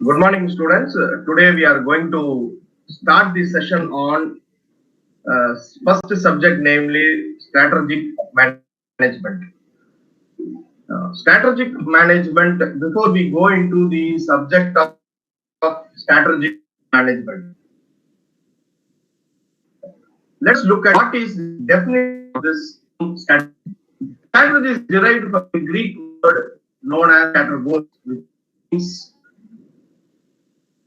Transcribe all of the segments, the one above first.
Good morning, students. Today we are going to start the session on first subject, namely strategic management. Strategic management. Before we go into the subject of strategic management, let's look at what is the definition of this strategy. Strategy is derived from the Greek word known as strategos, which means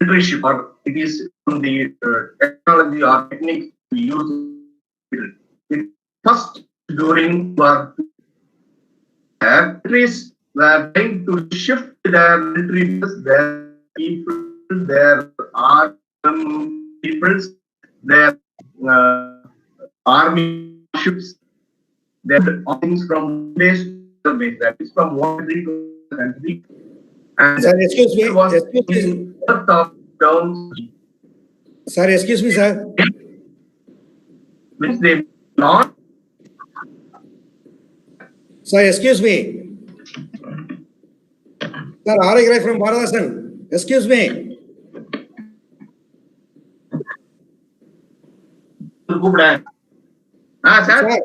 leadership, or it is from the technology or techniques we use. It first during war, countries were trying to shift their military, their people, their armed peoples, their army ships, their things from base to other base. That is from one country to another country. And sir, excuse me. was in earth of terms. Sir, excuse me, sir. Which they not. Sir, excuse me. Sir, Hierarchical from Bharathidasan. Excuse me. Sir.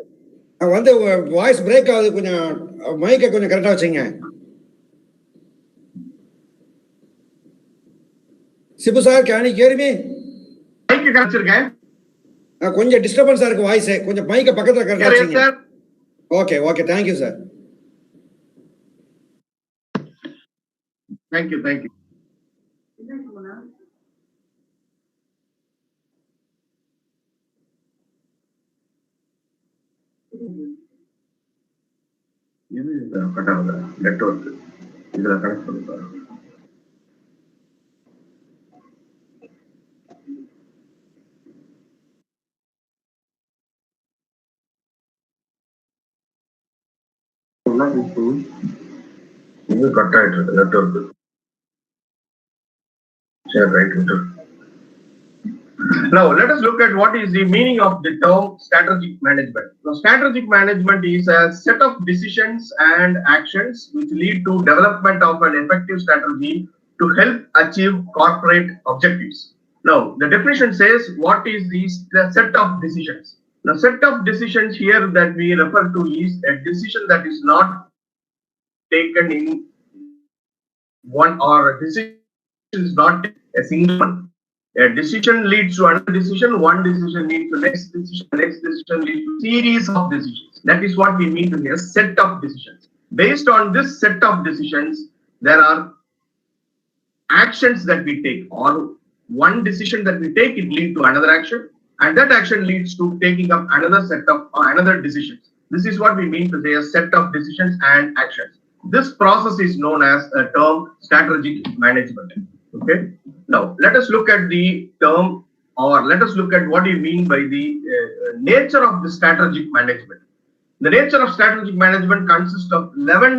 வந்து voice break ஆகுது, கொஞ்சம் மைக்கை கொஞ்சம் கரெக்டா வச்சுங்க. Sibu sir, can you hear me? Mic கரெக்ட்இருக்கேன். கொஞ்சம் டிஸ்டர்பன்ஸா இருக்கு வாய்ஸ், கொஞ்சம் மைக்கை பக்கத்துல கரெக்டா வச்சுங்க. Okay okay, thank you sir. Thank you. இது கட்டாகுது நெட்வொர்க், இதுல கனெக்ட் பண்ணி பாருங்க. இது கட் ஆயிட்டு இருக்கு நெட்வொர்க். சரி, right. Now, let us look at what is the meaning of the term strategic management. Now, strategic management is a set of decisions and actions which lead to development of an effective strategy to help achieve corporate objectives. Now, the definition says what is the set of decisions. The set of decisions here that we refer to is a decision that is not taken in one, or a decision is not a single one. A decision leads to another decision, one decision leads to next decision leads to series of decisions. That is what we mean to a set of decisions. Based on this set of decisions, there are actions that we take, or one decision that we take, it leads to another action, and that action leads to taking up another set of another decisions. This is what we mean to say a set of decisions and actions. This process is known as a term strategic management. Okay. Now let us look at the term, or let us look at what you mean by the nature of the strategic management. The nature of strategic management consists of 11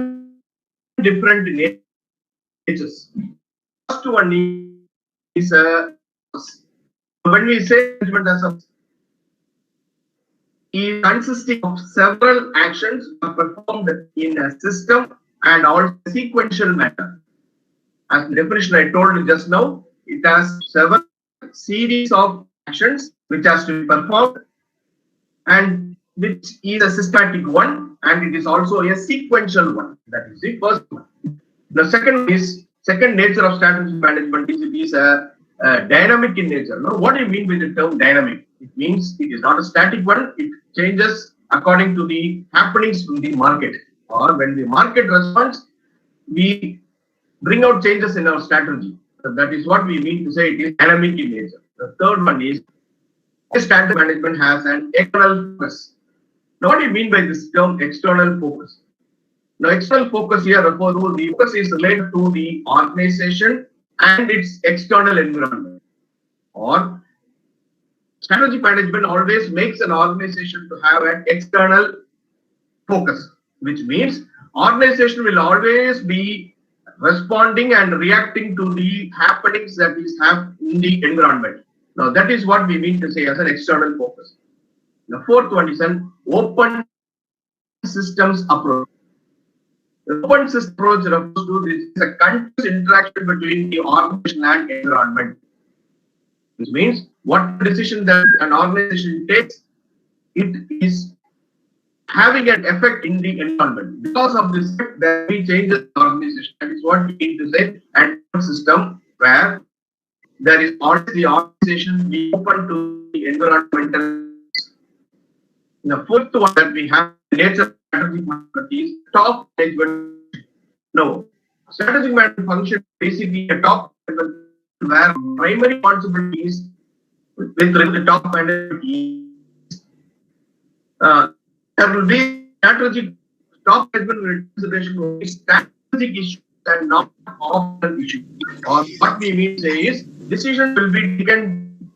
different natures. First one is when we say management as a is consisting of several actions performed in a system and also sequential manner. As the definition I told you just now, it has several series of actions which has to be performed, and which is a systematic one, and it is also a sequential one. That is the first one. The second nature of strategic management is it is a dynamic in nature. Now, what do you mean by the term dynamic? It means it is not a static one. It changes according to the happenings in the market, or when the market responds, we bring out changes in our strategy. So that is what we mean to say it is dynamic in nature. The third one is strategic management has an external focus. Now, what do you mean by this term external focus? Now, external focus here refers to the focus is related to the organization and its external environment. Or strategic management always makes an organization to have an external focus, which means organization will always be responding and reacting to the happenings that is happening in the environment. Now, that is what we mean to say as an external focus. The fourth one is an open systems approach. The open system approach refers to this is a continuous interaction between the organization and environment. Which means what decision that an organization takes, it is having an effect in the environment. Because of this, there will be changes in the organization. That is what we need to say. And system where there is always the organization be open to the environmental. The fourth one that we have, nature strategic management is top management. No, strategic management function basically a top management where primary responsibilities with the top management is there will be strategic top management consideration will be strategic issues and not optional issues. Or what we mean to say is decision will be taken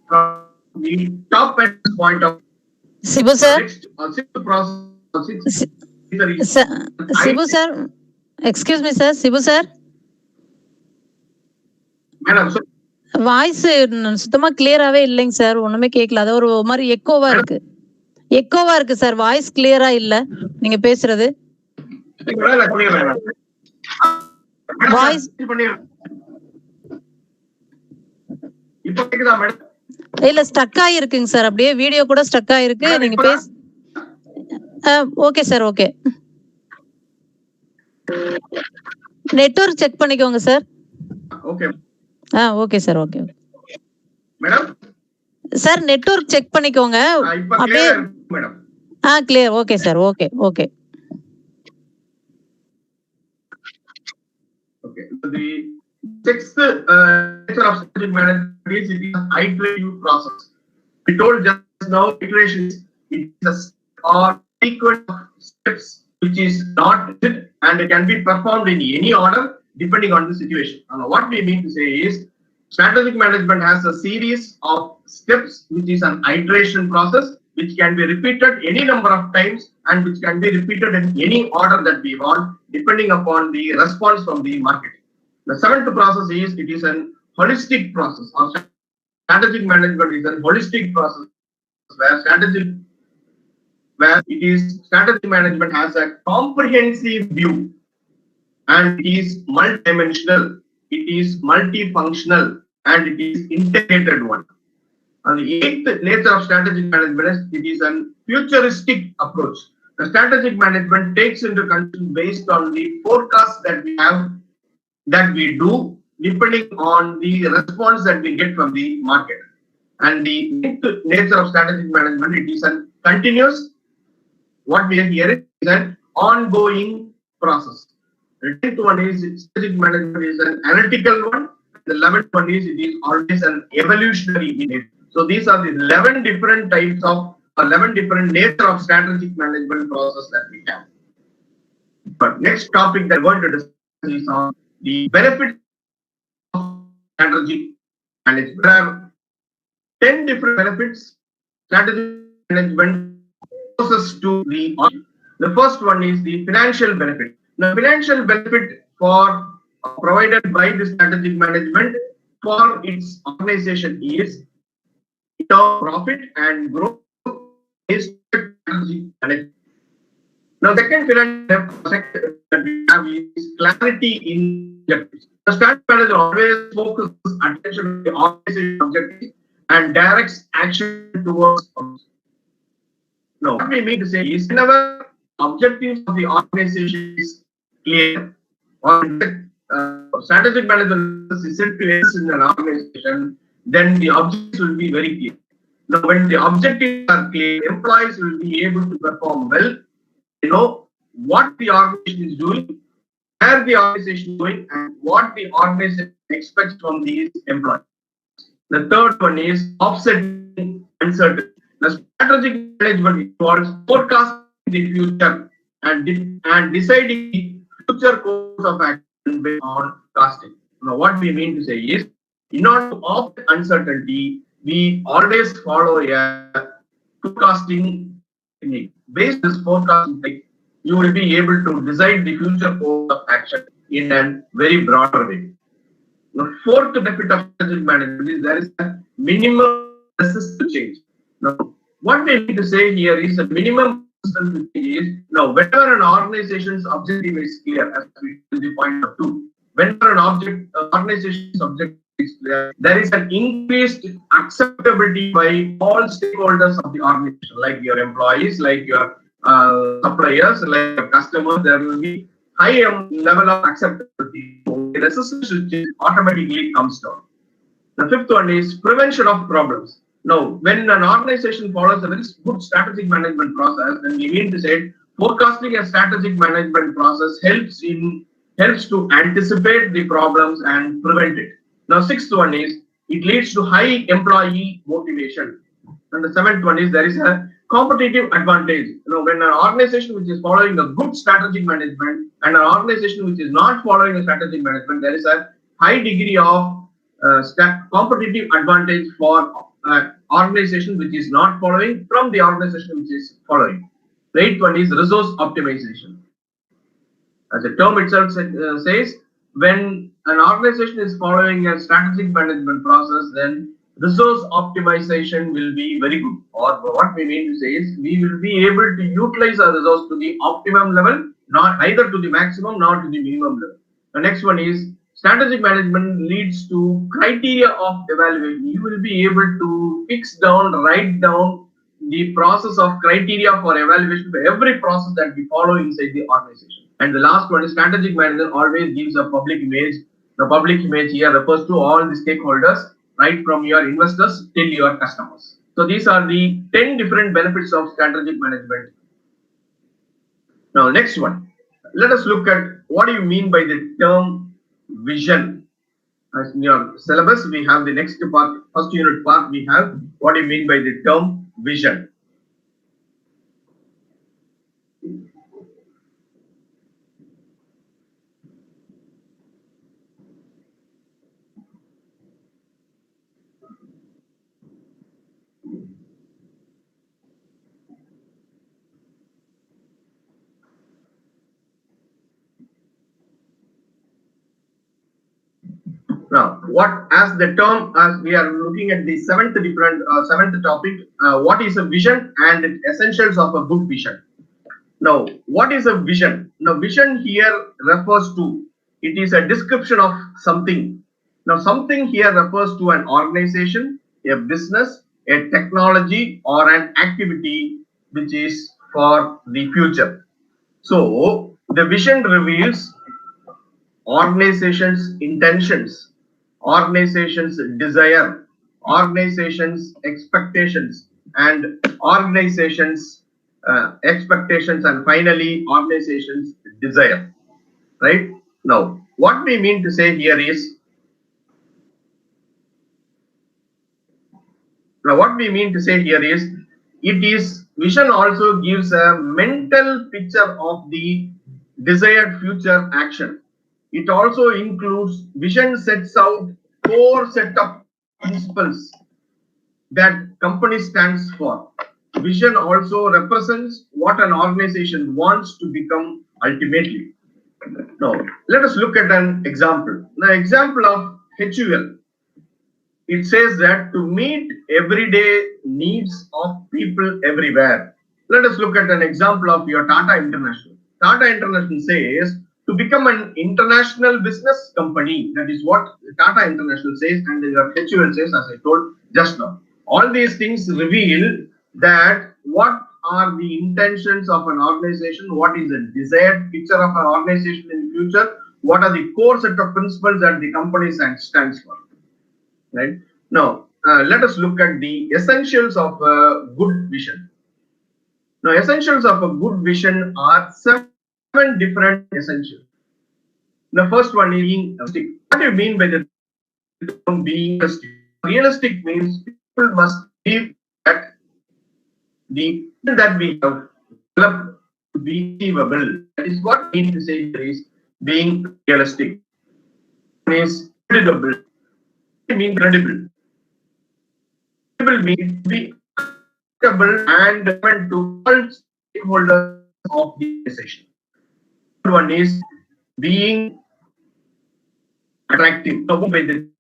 from the top management point of Sibu sir. Sibu sir. Excuse me sir. Sibu sir. Madam, so voice சுத்தமா கிளியராவே இல்லைங்க sir. ஒண்ணுமே கேட்கல. அது ஒரு மாதிரி எக்கோவா இருக்கு sir. Voice கிளியரா இல்ல நீங்க பேசுறது. வாய்ஸ் இல்ல ஸ்டக் ஆயிருக்குங்க சார். அப்படியே வீடியோ கூட ஸ்டக் ஆயிருக்கு. நீங்க okay sir. Okay, network check பண்ணிக்கோங்க sir. Okay okay sir. Okay madam sir, network check பண்ணிக்கோங்க. அப்படியே madam clear. Okay sir. Okay okay okay. So the sixth nature of strategic management is it is an iterative process. We told just now iterations it is a sequence of steps which is not rigid and it can be performed in any order depending on the situation. What we mean to say is strategic management has a series of steps which is an iteration process which can be repeated any number of times and which can be repeated in any order that we want depending upon the response from the market. The seventh process is it is an holistic process or strategic management is a holistic process where strategic management has a comprehensive view and it is multidimensional, it is multifunctional and it is integrated one. And the eighth nature of strategic management is it is a futuristic approach. The strategic management takes into consideration based on the forecast that we have, that we do, depending on the response that we get from the market. And the eighth nature of strategic management, it is a continuous, what we are here is an ongoing process. The 10th one is strategic management is an analytical one. The 11th one is it is always an evolutionary nature. So these are the 11 different types of 11 different nature of strategic management process that we have. But next topic that we're going to discuss is on the benefits of strategic management. There are 10 different benefits strategic management process to the. The first one is the financial benefit. The financial benefit for provided by the strategic management for its organization is profit and growth is strategic management. Now, the second financial sector that we have is clarity in objectives. The strategic manager always focuses attention on the organization objectives and directs action towards objectives. Now, what we mean to say is whenever objectives of the organization is clear or strategic management is set to exist in an organization, then the objectives will be very clear. Now, when the objectives are clear, employees will be able to perform well. You know what the organization is doing, where the organization is going, and what the organization expects from these employees. The third one is offsetting uncertainty. The strategic management involves forecasting the future and deciding the future course of action based on casting. Now, what we mean to say is, in order to offset uncertainty, we always follow a forecasting technique. Based on this forecasting technique, you will be able to decide the future course of action in a very broader way. The fourth benefit of strategic management is there is a minimum resistance to change. Now, what we need to say here is a minimum resistance to change is, now whenever an organization's objective is clear, as we will the point of two, whenever an organization's objective is clear, there is an increased acceptability by all stakeholders of the organization, like your employees, like your suppliers, like your customers. There will be high level of acceptability. So the resistance to change automatically comes down. The fifth one is prevention of problems. Now, when an organization follows a very good strategic management process, then we mean to say forecasting a strategic management process helps to anticipate the problems and prevent it. Now, sixth one is it leads to high employee motivation. And the seventh one is there is a competitive advantage. When an organization which is following a good strategic management and an organization which is not following a strategic management, there is a high degree of competitive advantage for organization which is not following from the organization which is following. The eighth one is resource optimization. As the term itself says, when an organization is following a strategic management process, then resource optimization will be very good. Or what we mean to say is we will be able to utilize our resource to the optimum level, not either to the maximum nor to the minimum level. The next one is strategic management leads to criteria of evaluation. You will be able to write down the process of criteria for evaluation for every process that we follow inside the organization. And the last one is strategic management always gives a public image. The public image here refers to all the stakeholders, right from your investors till your customers. So these are the 10 different benefits of strategic management. Now, next one, let us look at what do you mean by the term vision. As in your syllabus, we have the next part, first unit part, we have what do you mean by the term vision. Now, as we are looking at the seventh topic, what is a vision and the essentials of a good vision. Now, what is a vision? Now, vision here refers to, it is a description of something. Now, something here refers to an organization, a business, a technology, or an activity which is for the future. So, the vision reveals organization's intentions, organization's desire, organization's expectations, and organization's expectations, and finally organization's desire. Right? Now, what we mean to say here is, vision also gives a mental picture of the desired future action. It also includes, vision sets out core set of principles that company stands for. Vision also represents what an organization wants to become ultimately. Now, let us look at an example. The example of HUL. It says that to meet everyday needs of people everywhere. Let us look at an example of your Tata International. Tata International says to become an international business company. That is what Tata International says, and your HUL says, as I told just now. All these things reveal that what are the intentions of an organization, what is the desired picture of an organization in the future, what are the core set of principles that the company stands for. Right? Now, let us look at the essentials of a good vision. Now, essentials of a good vision are 7 different essentials. The first one is being realistic. What do you mean by the term being realistic? Realistic means people must believe that the vision that we have developed to be achievable. That is what we mean to say here is being realistic. It is credible. It means credible. Credible means to be acceptable and relevant to all stakeholders of the organization. The one is being attractive. So, by the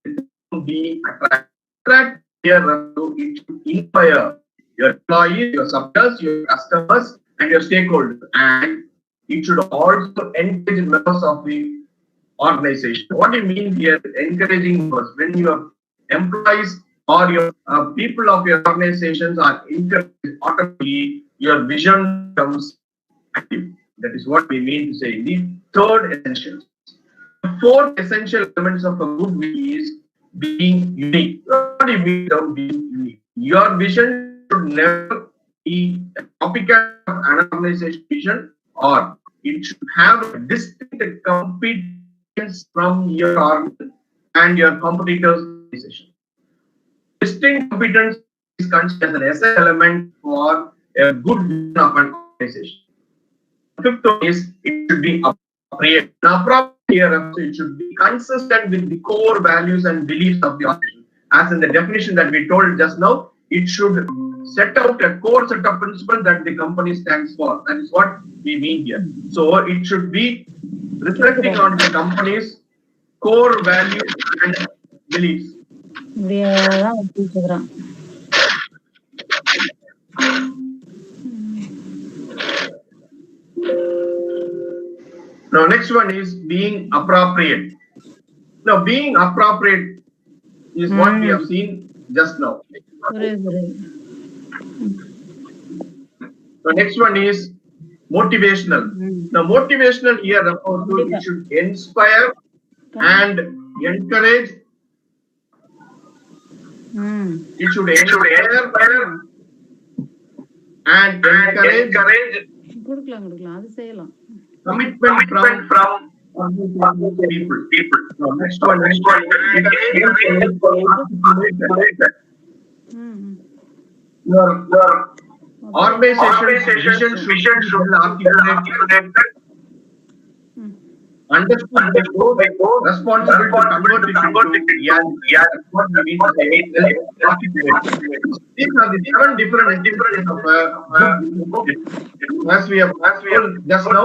being attractive here, it should inspire your employees, your suppliers, your customers, and your stakeholders, and it should also encourage members of the organization. What do you mean here? Encouraging members. When your employees or your people of your organizations are encouraged, automatically your vision becomes active. That is what we mean to say. The third essential. The fourth essential elements of a good vision is being unique. What do you mean by being unique? Your vision should never be a copycat of an organization's vision, or it should have a distinct competence from your organization and your competitors' organization. Distinct competence is considered as an essential element for a good vision of an organization. Fifth one is it should be appropriate. Now, appropriate here, it should be consistent with the core values and beliefs of the organization. As in the definition that we told just now, it should set out a core set of principles that the company stands for. That is what we mean here. So it should be reflecting on the company's core values and beliefs. Now, next one is being appropriate. Now, being appropriate is what we have seen just now. The next one is motivational. Now, motivational here refers to it should inspire and encourage. It should inspire and encourage commitment from people. Now, next one is your organization's vision should be articulated, understood by both, responsible to convert it into reality. What we mean to say is articulate. These are the 7 different entities of as we have just now.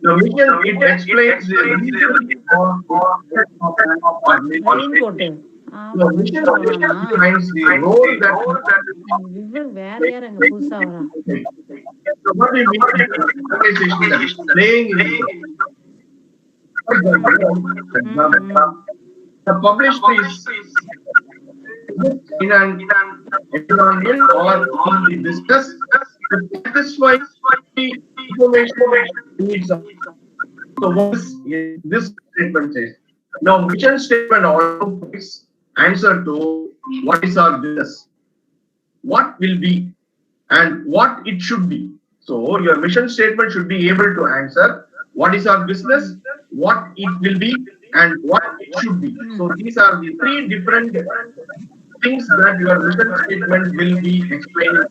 The vision, it explains the reason for organization. The vision defines the role that so what we mean organization that is playing the published is in an environment or in the business to satisfy the information needs of. So what is this statement says? Now, mission statement also gives answer to what is our business, what will be, and what it should be. So your mission statement should be able to answer what is our business, what it will be, and what it should be. So these are the 3 different things that your mission statement will be explaining.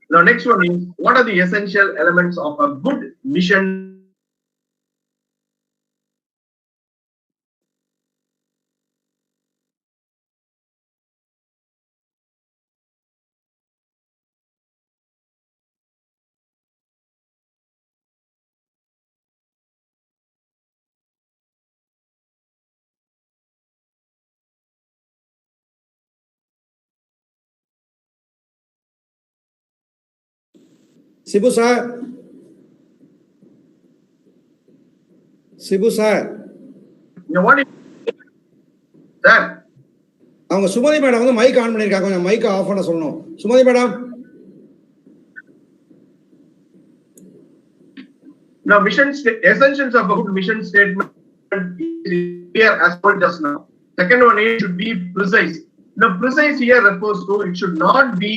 Now, next one is what are the essential elements of a good mission? Sibu sir. Sibu sir. What is that? அவங்க Sumathi madam வந்து mic on பண்ணிருக்காங்க, கொஞ்சம் mic of பண்ண சொல்லணும். Sumathi madam. Now, essentials of a good mission statement is here as well just now. Second one, it should be precise. Now, precise here refers to it should not be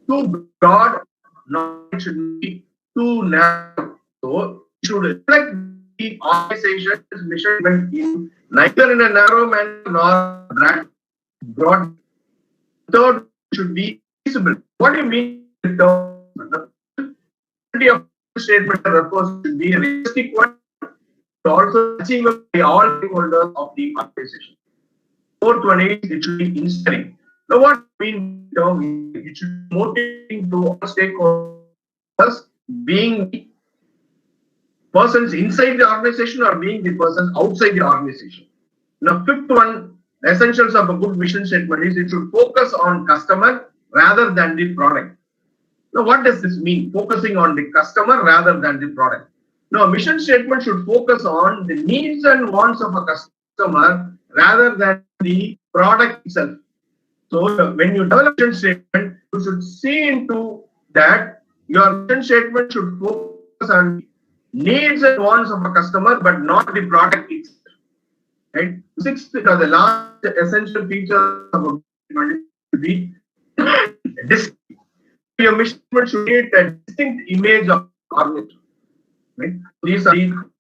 too broad, nor it should be too narrow. So, it should reflect the organization's mission in neither in a narrow manner nor broad. Third, should be feasible. What do you mean? The statement refers to be a realistic one, to also achievable by all stakeholders of the organization. Fourth one is it should be inspiring. Now, what I mean, it should be motivating to all stakeholders, being the persons inside the organization or being the persons outside the organization. Now, fifth one, essentials of a good mission statement is it should focus on customer, rather than the product. Now, what does this mean? Focusing on the customer rather than the product. Now, a mission statement should focus on the needs and wants of a customer rather than the product itself. So, when you develop a mission statement, you should see into that your mission statement should focus on needs and wants of a customer, but not the product itself. Right? Sixth, the last essential feature of a mission should be your mission should create a distinct image of organization. Right? These are the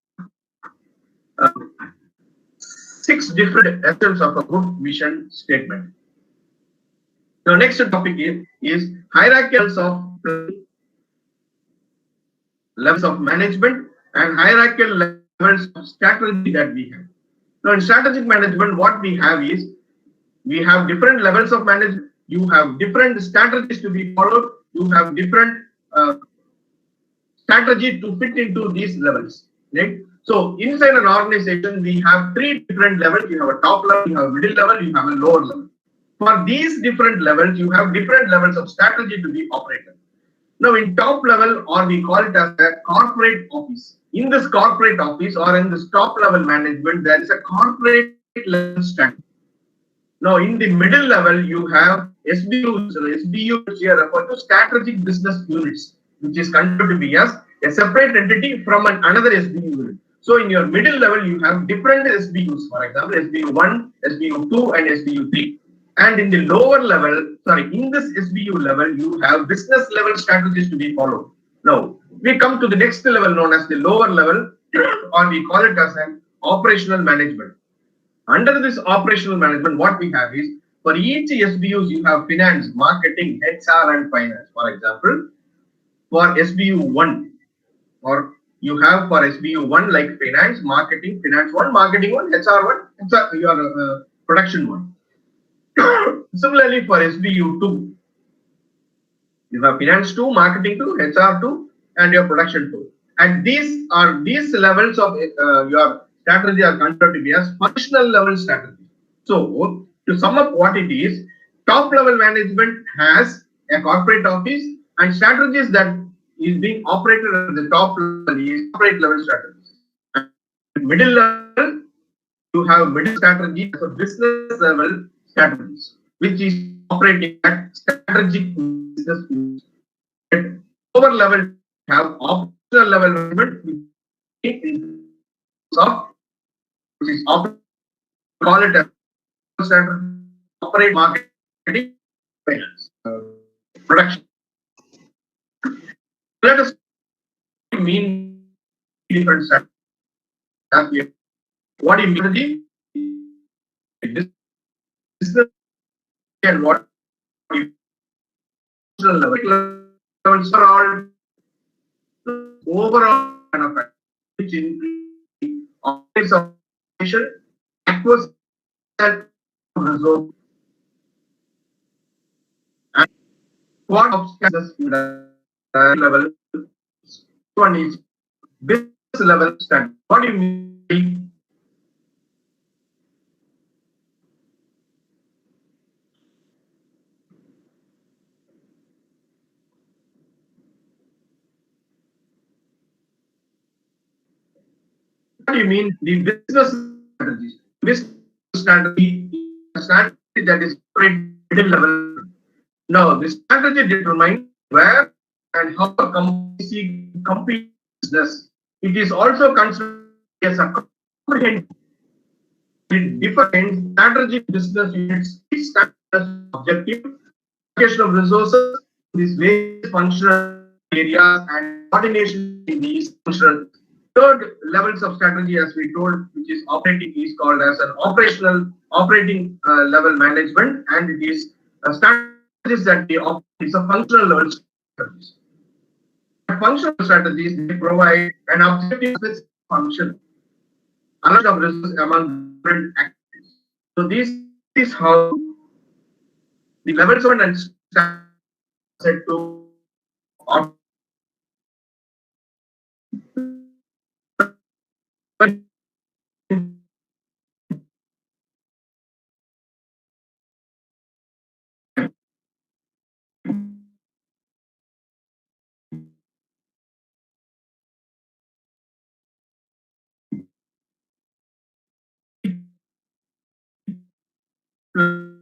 6 different essence of a good mission statement. The next topic is hierarchies of levels of management and hierarchical levels of strategy that we have. Now, in strategic management, what we have is we have different levels of management. You have different strategies to be followed. You have different strategy to fit into these levels. Right? So, inside an organization, we have 3 different levels. You have a top level, you have a middle level, you have a lower level. For these different levels, you have different levels of strategy to be operated. Now, in top level, or we call it as a corporate office. In this corporate office or in this top level management, there is a corporate level strategy. Now, in the middle level, you have SBUs. So SBUs here refer to strategic business units, which is considered to be as a separate entity from another SBU unit. So, in your middle level, you have different SBUs. For example, SBU1, SBU2, and SBU3. And in the lower level, in this SBU level, you have business level strategies to be followed. Now, we come to the next level known as the lower level, or we call it as an operational management. Under this operational management, what we have is, for each SBUs, you have finance, marketing, HR, and finance. For example, for SBU1, or you have for SBU1 like finance, marketing, finance 1, marketing 1, HR 1, your production 1. Similarly, for SBU2, you have finance 2, marketing 2, HR 2, and your production 2. And these levels of your strategy are considered to be as functional level strategy. So, to sum up what it is, top level management has a corporate office, and strategies that is being operated at the top level is corporate level strategies. And middle level, you have middle strategy as a business level strategies, which is operating at strategic business units. At lower level, you have operational level management, which is call it a strategy, operate marketing, finance, production. Let us mean different strategies. What do you mean? Business and what levels are all overall kind of which include office of acquisition resource and what of level. One is business level standard. What do you mean? What do you mean? The business strategy. Business strategy that is middle level. Now, the strategy determines where and how a company seeks complete business. It is also considered as a comprehensive. It defines strategic business units, objective, allocation of resources, these various functional areas, and coordination in these functional. Third levels of strategy, as we told, which is operating, is called as an operating level management, and it is a strategies that they operate. It's a functional level strategies. Functional strategies, they provide an objective function, allocation of resources among different activities. So this is how the levels of and set to was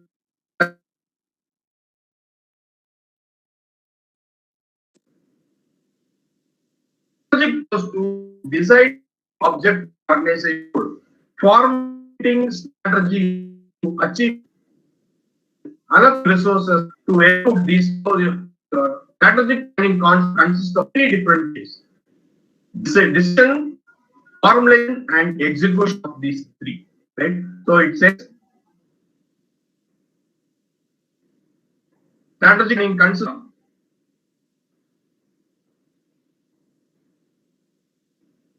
to decide object organization, formulating strategy to achieve enough resources to execute these. Strategic planning consists of three different things: decision, formulation, and execution of these three. Right. So it says strategic planning consists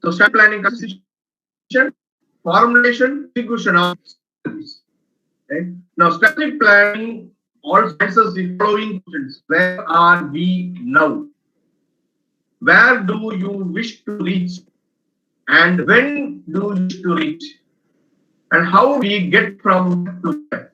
of strategic planning consists of decision, formulation, execution of strategies. Right. Now, strategic planning also answers the following questions: where are we now? Where do you wish to reach? And when do you wish to reach? And how we get from to there?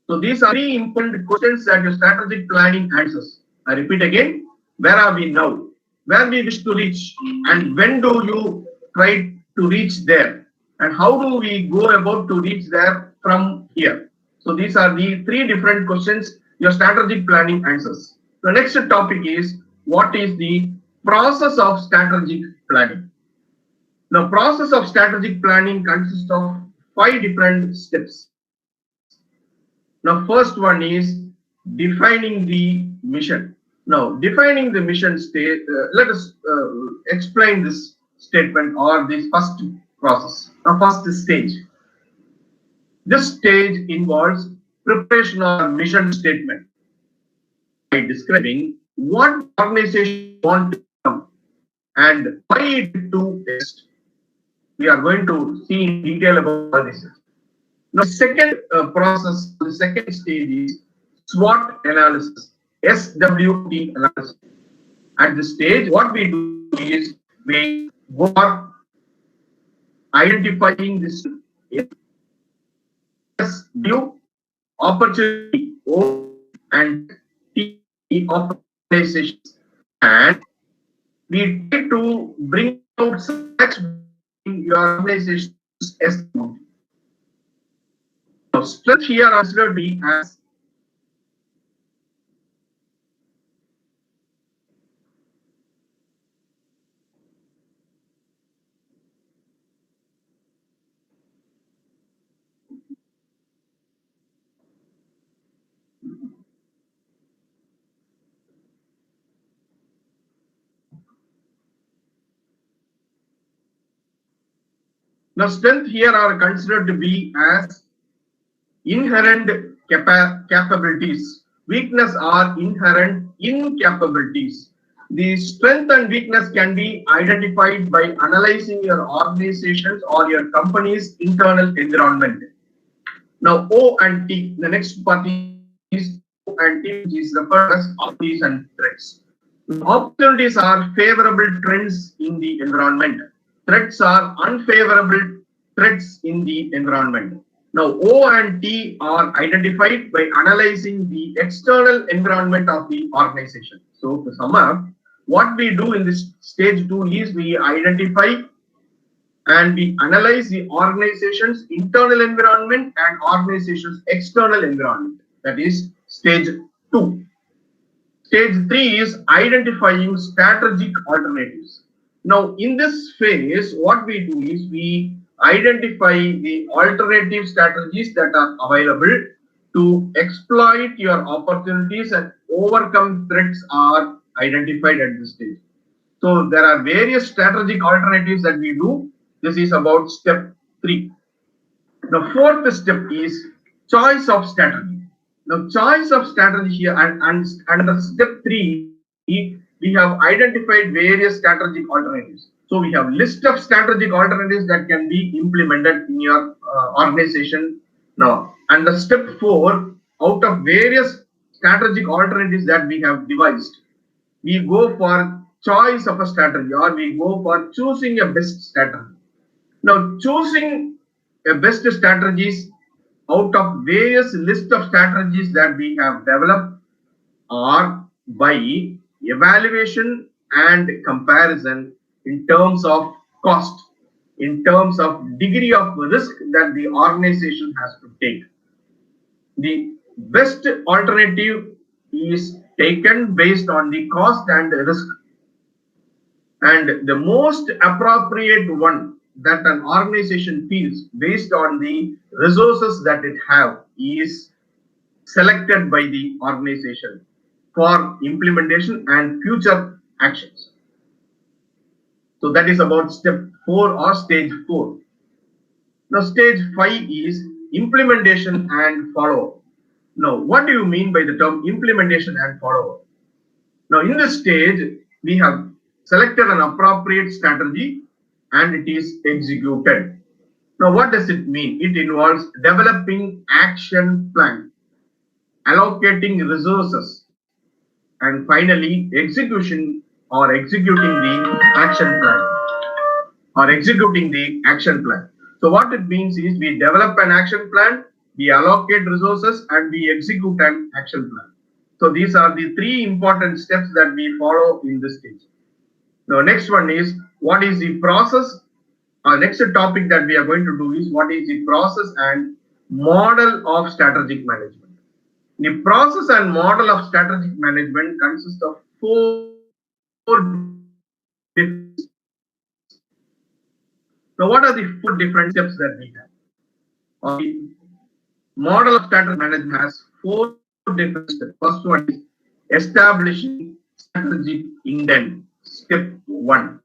So these are three important questions that your strategic planning answers. I repeat again: where are we now? Where we wish to reach? And when do you try to reach there? And how do we go about to reach there from here? So these are the three different questions your strategic planning answers. The next topic is, what is the process of strategic planning? The process of strategic planning consists of 5 different steps. Now, first one is defining the mission. Now, defining the mission state, let us explain this statement or this first process, the first stage. This stage involves preparation of mission statement by describing what organization want to become and why it to exist. We are going to see in detail about this. Now, second process, the second stage is SWOT analysis, SWT analysis. At this stage, what we do is we work identifying this view, opportunity, O, and T organizations, and we try to bring out such in your organization's estimate. So, strength here also be as now strength here are considered to be as inherent capabilities. Weakness are inherent incapabilities. The strength and weakness can be identified by analyzing your organization's or your company's internal environment. Now, O and T, the next part is O and T, which is referred as opportunities and threats. Opportunities are favorable trends in the environment. Threats are unfavorable threats in the environment. Now, O and T are identified by analyzing the external environment of the organization. So, to sum up, what we do in this stage 2 is we identify and we analyze the organization's internal environment and organization's external environment. That is stage 2. Stage 3 is identifying strategic alternatives. Now, in this phase, what we do is we identify the alternative strategies that are available to exploit your opportunities and overcome threats are identified at this stage. So there are various strategic alternatives that we do. This is about step 3. The fourth step is choice of strategy. Now, choice of strategy here and under step 3, we have identified various strategic alternatives. So we have list of strategic alternatives that can be implemented in your organization now. And the step 4, out of various strategic alternatives that we have devised, we go for choice of a strategy or we go for choosing a best strategy. Now, choosing a best strategies out of various list of strategies that we have developed are by evaluation and comparison in terms of cost, in terms of degree of risk that the organization has to take. the best alternative is taken based on the cost and risk, and the most appropriate one that an organization feels based on the resources that it have is selected by the organization for implementation and future actions. So that is about step 4 or stage 4. Now stage 5 is implementation and follow-up. Now what do you mean by the term implementation and follow-up? Now in this stage we have selected an appropriate strategy and it is executed. Now what does it mean? It involves developing action plan, allocating resources, and finally execution or executing the action plan So what it means is we develop an action plan, we allocate resources, and we execute an action plan. So these are the 3 important steps that we follow in this stage. Now next one is what is the process. Next topic that we are going to do is what is the process and model of strategic management. The process and model of strategic management consists of 4 different. Now, what are the 4 different steps that we have? The model of strategic management has 4 different steps. First one is establishing strategic intent, step 1.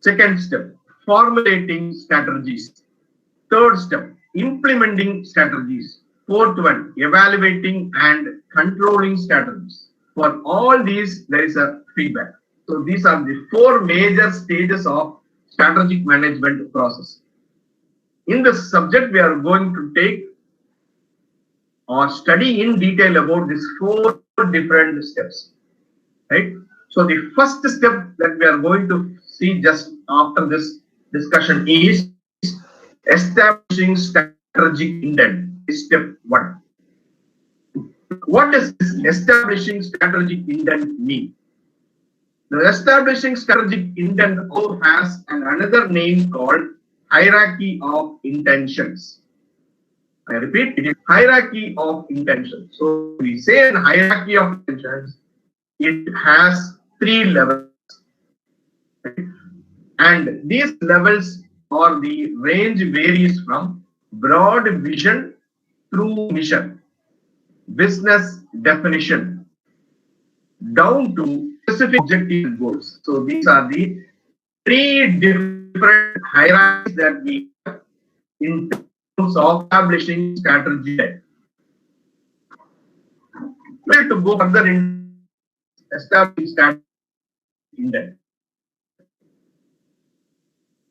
Second step, formulating strategies. Third step, implementing strategies. Fourth one, evaluating and controlling strategies. For all these, there is a feedback. So these are the 4 major stages of strategic management process. In this subject, we are going to take or study in detail about these 4 different steps. Right? So the first step that we are going to see just after this discussion is establishing strategic intent. Step 1. What does establishing strategic intent mean? The establishing strategic intent also has another name called hierarchy of intentions. I repeat, it is hierarchy of intentions. So we say in hierarchy of intentions, it has 3 levels. And these levels or the range varies from broad vision through mission, business definition, down to specific objective and goals. So these are the 3 different hierarchies that we have in terms of establishing strategy. To go further in establishing strategy intent.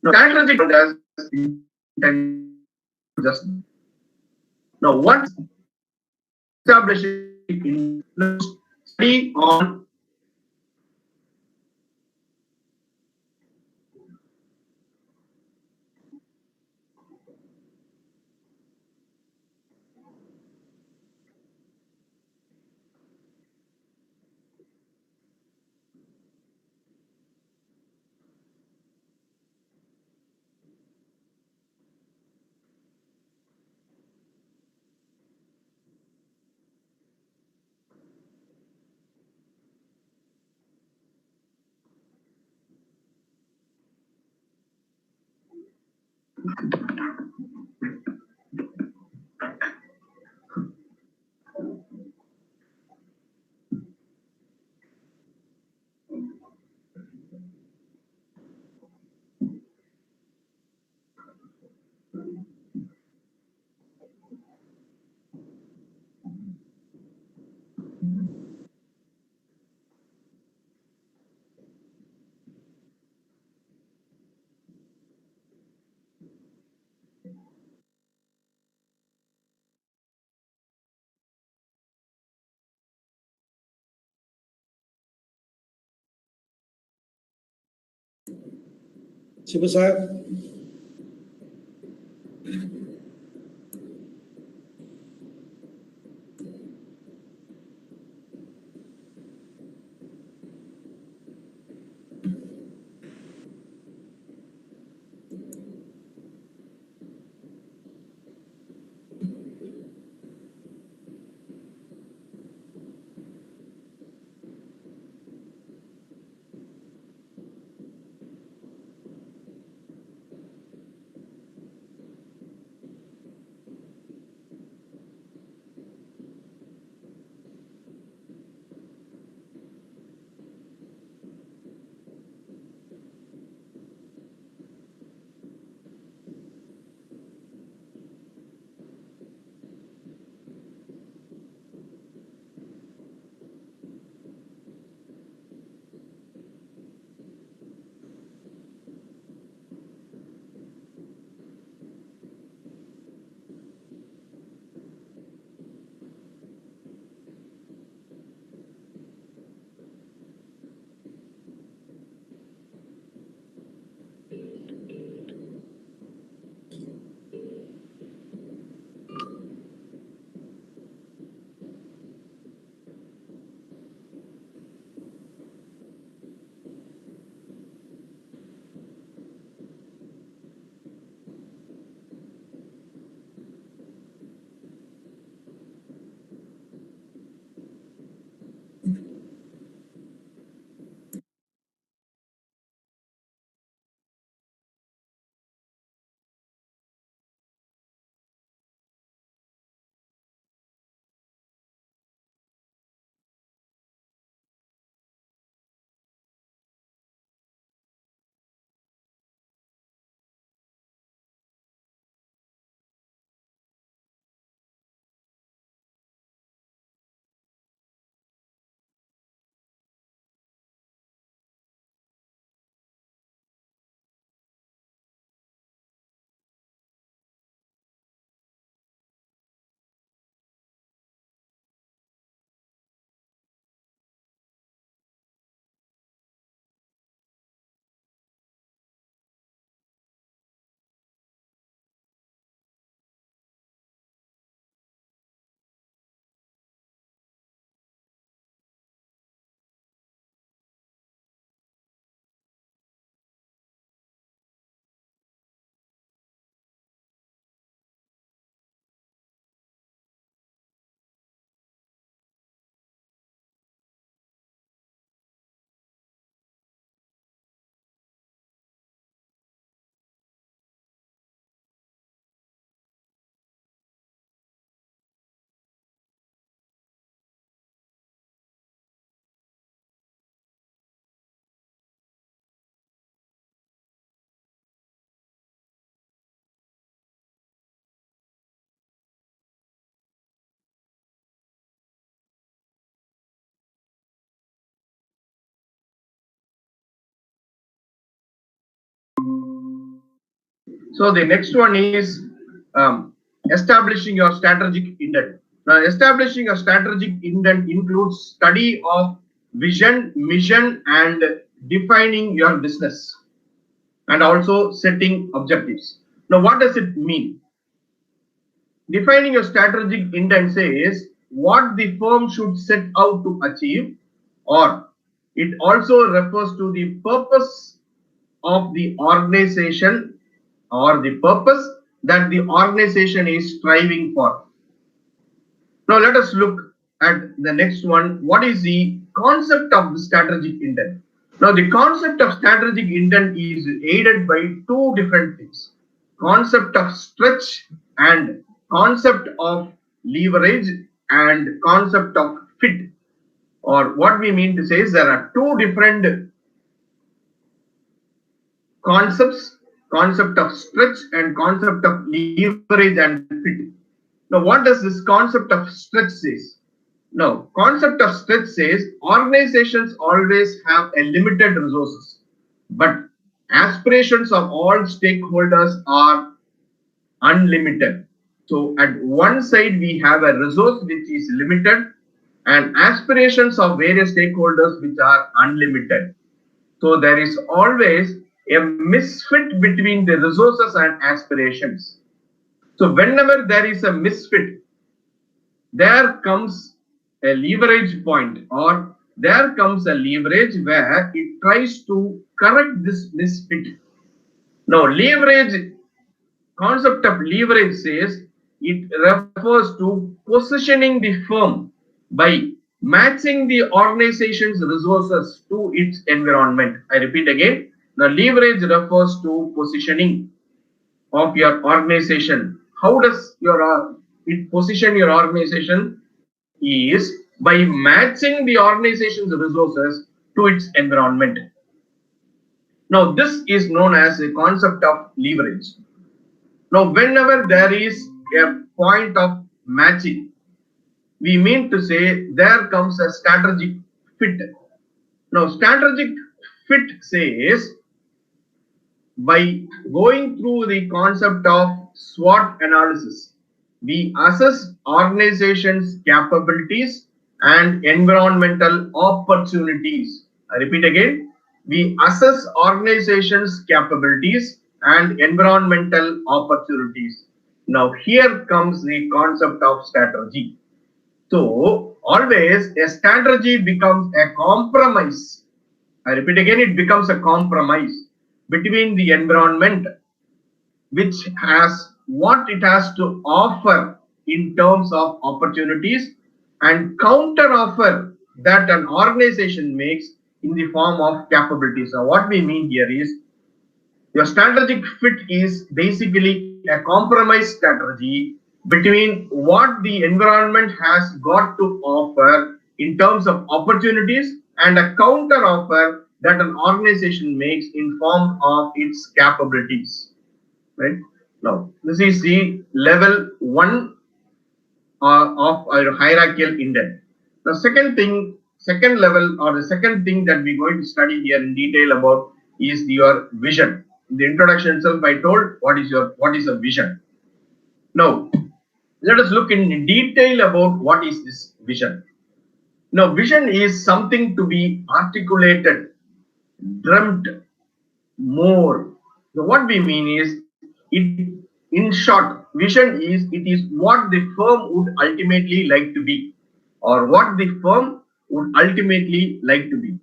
Now, strategic intent just now what establishing in study on Shibu sir. So the next one is establishing your strategic intent. Now, establishing a strategic intent includes study of vision, mission, and defining your business, and also setting objectives. Now, what does it mean? Defining a strategic intent says what the firm should set out to achieve, or it also refers to the purpose of the organization or the purpose that the organization is striving for. Now let us look at the next one. What is the concept of the strategic intent? Now the concept of strategic intent is aided by two different things: concept of stretch and concept of leverage and concept of fit. Or what we mean to say is there are two different concepts: concept of stretch and concept of leverage and fit. Now what does this concept of stretch says? Now concept of stretch says organizations always have a limited resources, but aspirations of all stakeholders are unlimited. So at one side we have a resource which is limited and aspirations of various stakeholders which are unlimited. So there is always a misfit between the resources and aspirations. So whenever there is a misfit, there comes a leverage point, or there comes a leverage where it tries to correct this misfit. Now leverage, concept of leverage says it refers to positioning the firm by matching the organization's resources to its environment. I repeat again, the leverage refers to positioning of your organization. How does it position your organization? Is by matching the organization's resources to its environment. Now this is known as a concept of leverage. Now whenever there is a point of matching, we mean to say there comes a strategic fit. Now strategic fit says by going through the concept of SWOT analysis, we assess organizations' capabilities and environmental opportunities. I repeat again, we assess organizations' capabilities and environmental opportunities. Now here comes the concept of strategy. So always a strategy becomes a compromise. I repeat again, it becomes a compromise between the environment, which has what it has to offer in terms of opportunities, and counter offer that an organization makes in the form of capabilities. Now what we mean here is your strategic fit is basically a compromise strategy between what the environment has got to offer in terms of opportunities and a counter offer that an organization makes in form of its capabilities. Right? Now, this is the level 1 of our hierarchical intent. The second level, or the second thing that we're going to study here in detail about is your vision. In the introduction itself, I told what is a vision. Now, let us look in detail about what is this vision. Now, vision is something to be articulated, dreamt more. So what we mean is, in short, vision is what the firm would ultimately like to be, or what the firm would ultimately like to be.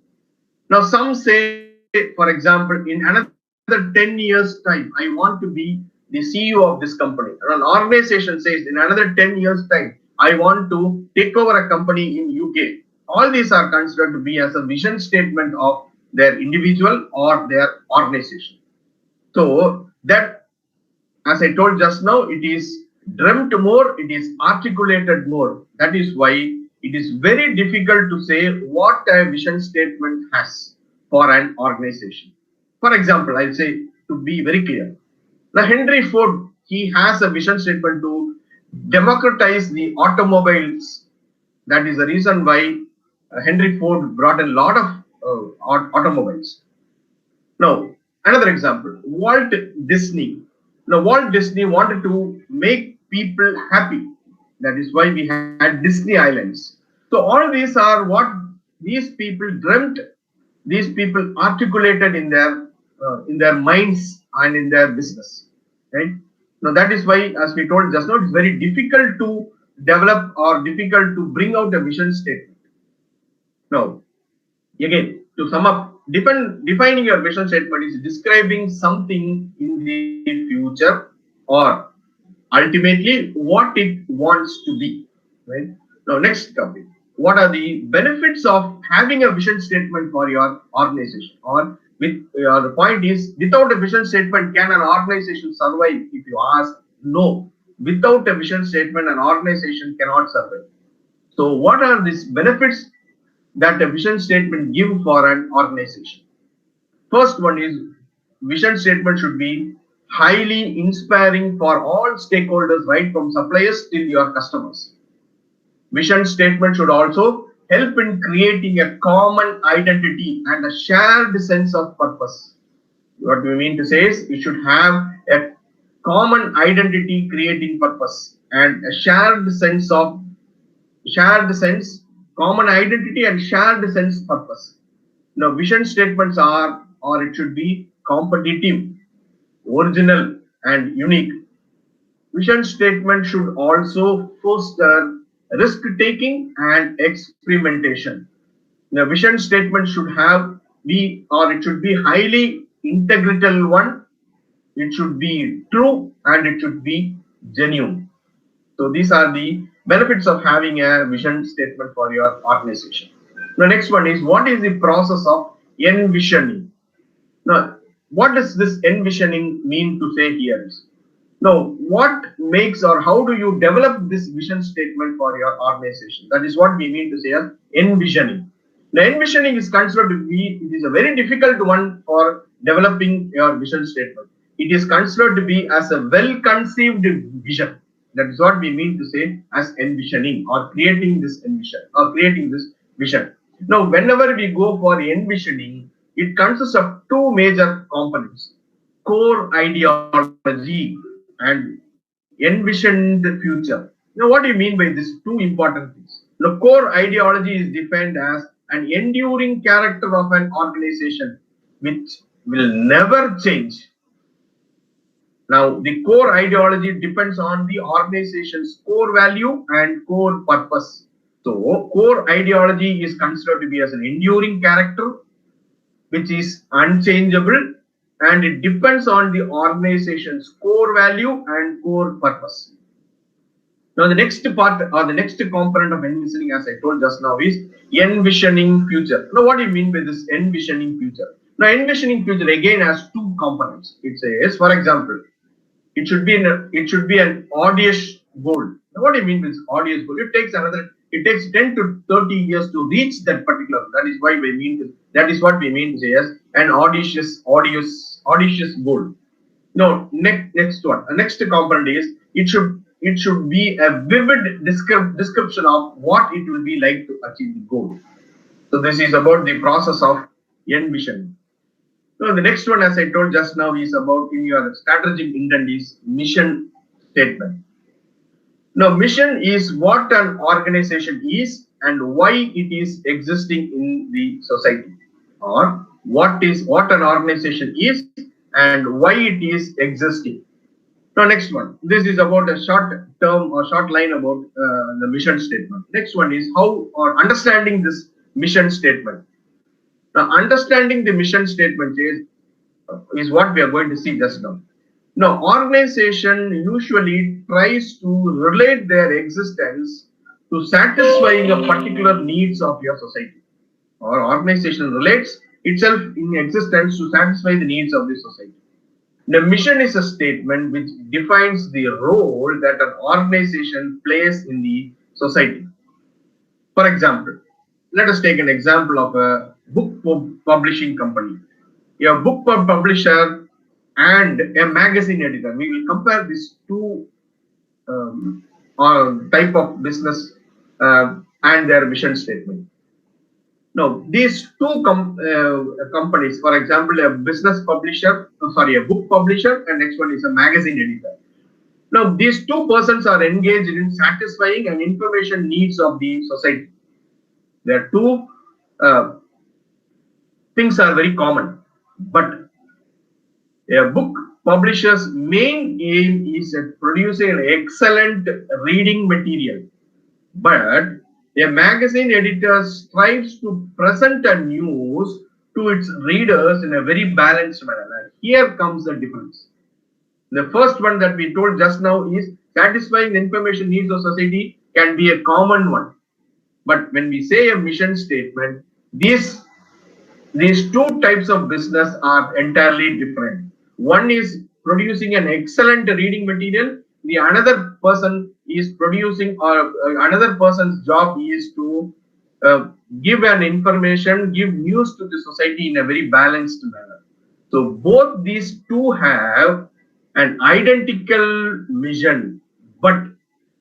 Now, some say, for example, in another 10 years time, I want to be the CEO of this company. And an organization says in another 10 years time, I want to take over a company in UK. All these are considered to be as a vision statement of their individual or their organization. So that, as I told just now, it is dreamt more, it is articulated more. That is why it is very difficult to say what a vision statement has for an organization. For example, I'll say, to be very clear, now Henry Ford, he has a vision statement to democratize the automobiles. That is the reason why Henry Ford brought a lot of automobiles. Now, another example, Walt Disney. Now, Walt Disney wanted to make people happy. That is why we had Disney Islands. So all these are what these people dreamt, these people articulated in their minds and in their business. Right? Now that is why, as we told just now, it's very difficult to develop or difficult to bring out a vision statement. Now, again, to sum up, defining your vision statement is describing something in the future or ultimately what it wants to be. Right? Now, next topic. What are the benefits of having a vision statement for your organization? Or the point is, without a vision statement, can an organization survive? If you ask, no. Without a vision statement, an organization cannot survive. So, what are these benefits that a vision statement give for an organization? First one is, vision statement should be highly inspiring for all stakeholders, right from suppliers till your customers. Vision statement should also help in creating a common identity and a shared sense of purpose. What we mean to say is, it should have a common identity creating purpose and a common identity and shared sense purpose. Now, vision statements are, or it should be competitive, original and unique. Vision statement should also foster risk-taking and experimentation. The vision statement should it should be highly integral one. It should be true and it should be genuine. So these are the benefits of having a vision statement for your organization. The next one is, what is the process of envisioning? Now, what does this envisioning mean to say here is? Now, what makes or how do you develop this vision statement for your organization? That is what we mean to say as envisioning. The envisioning is considered to be, it is a very difficult one for developing your vision statement. It is considered to be as a well-conceived vision. That is what we mean to say as envisioning or creating this vision. Now, whenever we go for envisioning, it consists of two major components: core ideology and envisioned future. Now, what do you mean by these two important things? The core ideology is defined as an enduring character of an organization which will never change. Now, the core ideology depends on the organization's core value and core purpose. So, core ideology is considered to be as an enduring character which is unchangeable, and it depends on the organization's core value and core purpose. Now, the next part or the next component of envisioning, as I told just now, is envisioning future. Now, what do you mean by this envisioning future? Now, envisioning future again has two components. It says, for example, it should be an audacious goal. Now, what do you mean by this audacious goal? It takes 10 to 30 years to reach that particular. That is what we mean to say as an audacious goal. Now, next one. The next component is, it should be a vivid description of what it will be like to achieve the goal. So this is about the process of envisioning. So the next one, as I told just now, is about in your strategic intent is mission statement. Now, mission is what an organization is and why it is existing in the society, or what an organization is and why it is existing. Now, next one. This is about a short term or short line about the mission statement. Next one is how or understanding this mission statement. Now, understanding the mission statement is what we are going to see just now. Now, organization usually tries to relate their existence to satisfying a particular needs of your society, or organization relates itself in existence to satisfy the needs of the society. The mission is a statement which defines the role that an organization plays in the society. For example, let us take an example of a book publishing company. A book publisher and a magazine editor. We will compare these two type of business and their mission statement. Now, these two companies, for example, a business publisher, a book publisher, and next one is a magazine editor. Now, these two persons are engaged in satisfying and information needs of the society. There are two things are very common, but a book publisher's main aim is at producing an excellent reading material, but a magazine editor strives to present a news to its readers in a very balanced manner. And here comes the difference. The first one that we told just now is satisfying the information needs of society can be a common one. But when we say a mission statement, these two types of business are entirely different. One is producing an excellent reading material. The another person is producing, or another person's job is to give an information, give news to the society in a very balanced manner. So both these two have an identical mission, but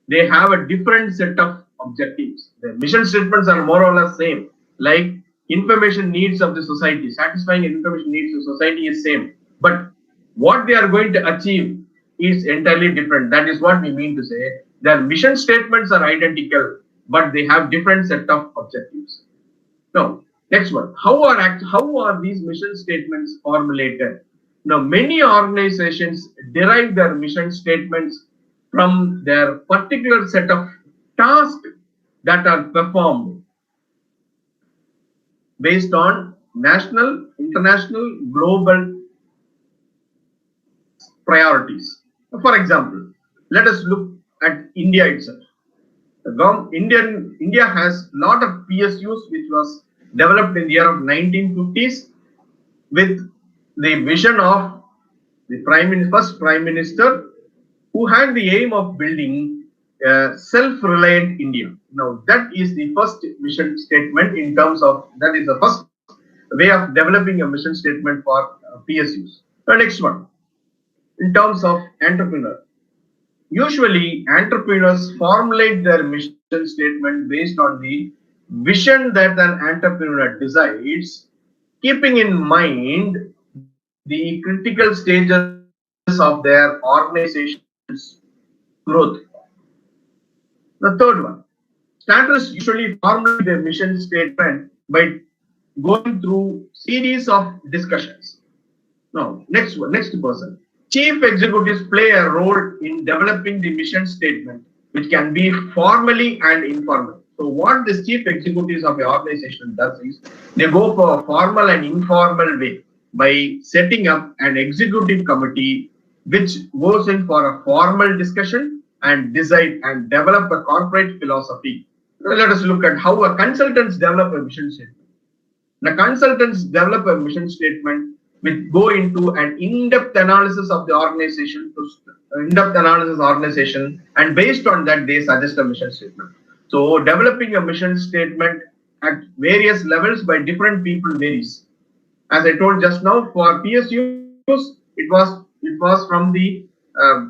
they have a different set of objectives. The mission statements are more or less same, like information needs of the society, satisfying information needs of society is same, but what they are going to achieve is entirely different. That is what we mean to say. Their mission statements are identical, but they have different set of objectives. Now, next one. How are these mission statements formulated? Now, many organizations derive their mission statements from their particular set of tasks that are performed based on national, international, global priorities. For example, let us look at India itself. India has a lot of PSUs which was developed in the year of 1950s with the vision of the first Prime Minister who had the aim of building a self-reliant India. Now that is the first mission statement in terms of, that is the first way of developing a mission statement for PSUs. The next one, in terms of entrepreneur. Usually entrepreneurs formulate their mission statement based on the vision that an entrepreneur decides, keeping in mind the critical stages of their organization's growth. The third one, starters usually formulate their mission statement by going through series of discussions. Now, next person. Chief executives play a role in developing the mission statement, which can be formally and informal. So what the chief executives of the organization does is they go for a formal and informal way by setting up an executive committee which goes in for a formal discussion and decide and develop a corporate philosophy. Let us look at how a consultants develop a mission statement. The consultants develop a mission statement which go into an in-depth analysis of the organization, and based on that they suggest a mission statement. So developing a mission statement at various levels by different people varies. As I told just now, for PSUs, it was from the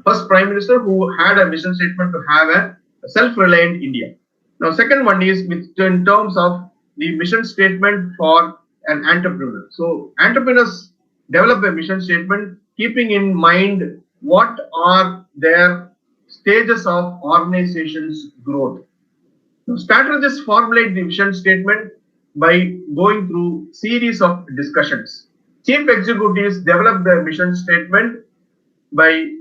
first Prime Minister who had a mission statement to have a self-reliant India. Now, second one is in terms of the mission statement for an entrepreneur. So entrepreneurs develop a mission statement keeping in mind what are their stages of organization's growth. Now, strategists formulate the mission statement by going through series of discussions. Chief executives develop their mission statement by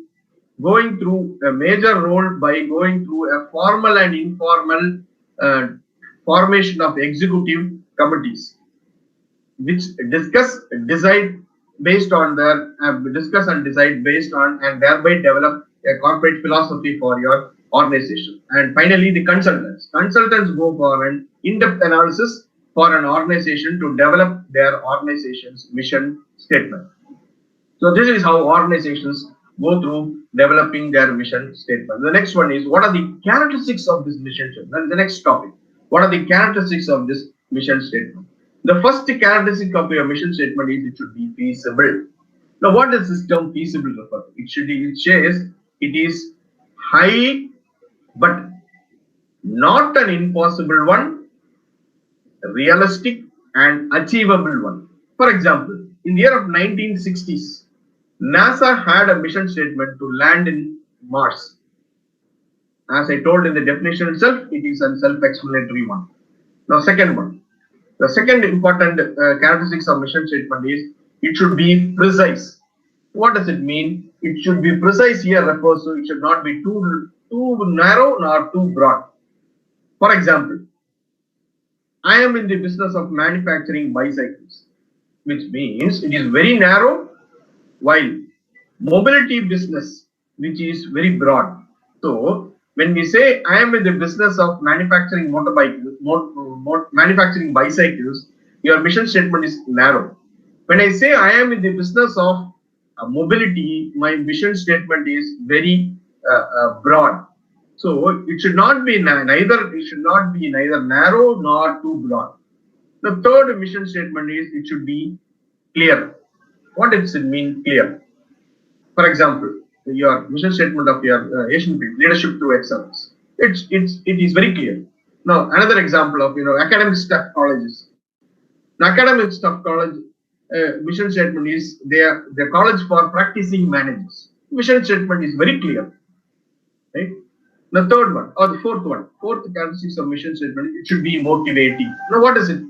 going through a major role by going through a formal and informal formation of executive committees, which discuss and decide based on and thereby develop a corporate philosophy for your organization. And finally, the consultants. Consultants go for an in-depth analysis for an organization to develop their organization's mission statement. So this is how organizations go through developing their mission statement. The next one is, what are the characteristics of this mission statement? That is the next topic. What are the characteristics of this mission statement? The first characteristic of your mission statement is it should be feasible. Now, what does this term feasible refer to? It says it is high but not an impossible one, realistic and achievable one. For example, in the year of 1960s, NASA had a mission statement to land in Mars. As I told in the definition itself, it is a self-explanatory one. Now, second one. The second important characteristics of mission statement is it should be precise. What does it mean? It should be precise here refers to it should not be too narrow nor too broad. For example, I am in the business of manufacturing bicycles, which means it is very narrow, while mobility business, which is very broad. So when we say I am in the business of manufacturing manufacturing bicycles, your mission statement is narrow. When I say I am in the business of mobility, my mission statement is very broad. So it should not be neither narrow nor too broad. The third mission statement is it should be clear. What does it mean clear? For example, your mission statement of your Asian Paint, leadership through excellence. It is very clear. Now another example of academic staff colleges. Now, academic staff college mission statement is their college for practicing managers. Mission statement is very clear. Right? The third one or the fourth characteristic of mission statement, it should be motivating. Now what is it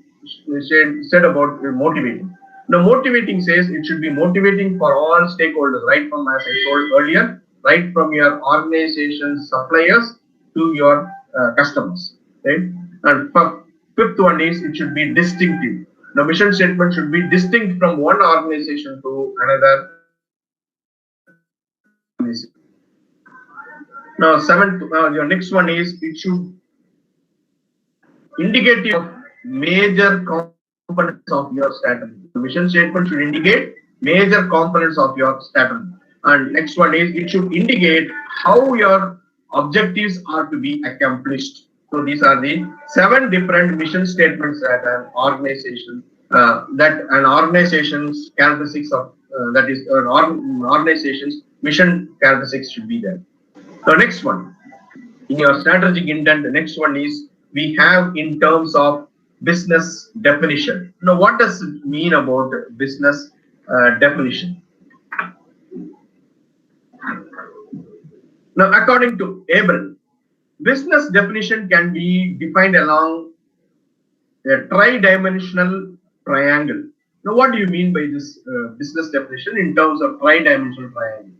said about motivating? Now motivating says it should be motivating for all stakeholders, right from, as I told earlier, right from your organization's suppliers to your customers. Right? And fifth one is it should be distinctive. The mission statement should be distinct from one organization to another. Now, your next one is it should indicate of major components of your strategy. The mission statement should indicate major components of your strategy. And next one is it should indicate how your objectives are to be accomplished. So these are the 7 different mission statements that an organization's characteristics of that is an organization's mission characteristics should be there. The next one, in your strategic intent, the next one is we have in terms of business definition. Now, what does it mean about business definition? Now, according to Abel, business definition can be defined along a tri-dimensional triangle. Now, what do you mean by this business definition in terms of tri-dimensional triangle?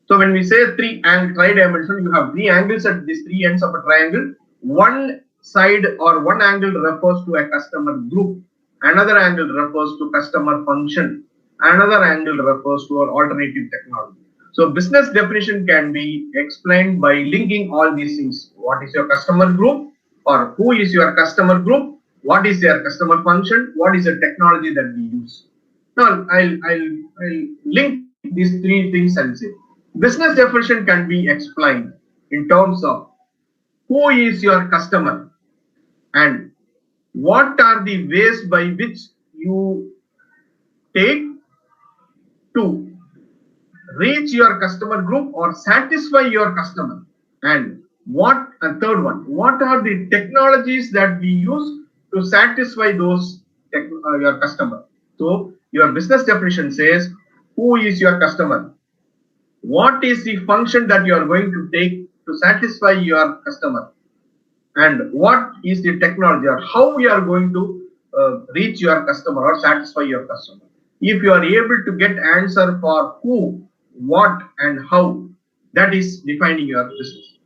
So when we say tri-dimensional, you have 3 angles at these 3 ends of a triangle. One side or one angle refers to a customer group. Another angle refers to customer function. Another angle refers to an alternative technology. So business definition can be explained by linking all these things. What is your customer group, or who is your customer group? What is their customer function? What is the technology that we use? Now I'll link these 3 things and say business definition can be explained in terms of who is your customer and what are the ways by which you take to reach your customer group or satisfy your customer, and third one, what are the technologies that we use to satisfy those your customer. So your business definition says who is your customer, what is the function that you are going to take to satisfy your customer, and what is the technology or how you are going to reach your customer or satisfy your customer. If you are able to get answer for who, what and how, that is defining your business.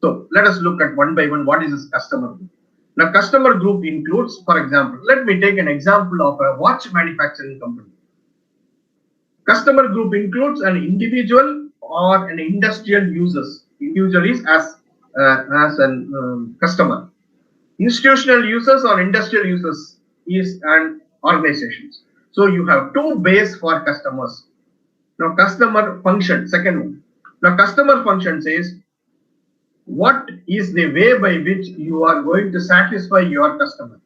So let us look at one by one what is this customer group. Now customer group includes, for example, let me take an example of a watch manufacturing company. Customer group includes an individual or an industrial users. Individual is as an customer. Institutional users or industrial users is an organizations. So you have 2 base for customers. Now customer function, second one. Now customer function says what is the way by which you are going to satisfy your customer.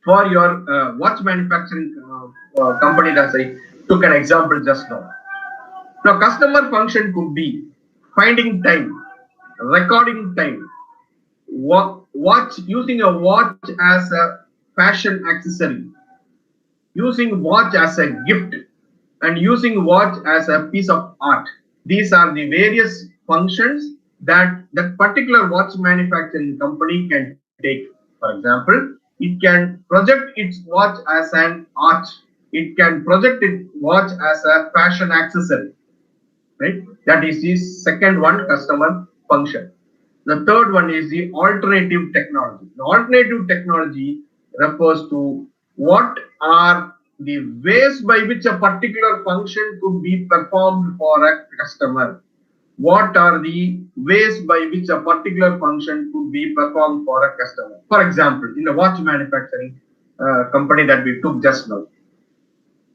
For your watch manufacturing company, as I took an example just now. Now customer function could be finding time, recording time, using a watch as a fashion accessory, using watch as a gift, and using watch as a piece of art. These are the various functions that that particular watch manufacturing company can take. For example, it can project its watch as an art. It can project its watch as a fashion accessory. Right? That is the second one, customer function. The third one is the alternative technology. The alternative technology refers to what are the ways by which a particular function could be performed for a customer. What are the ways by which a particular function could be performed for a customer? For example, in a watch manufacturing company that we took just now,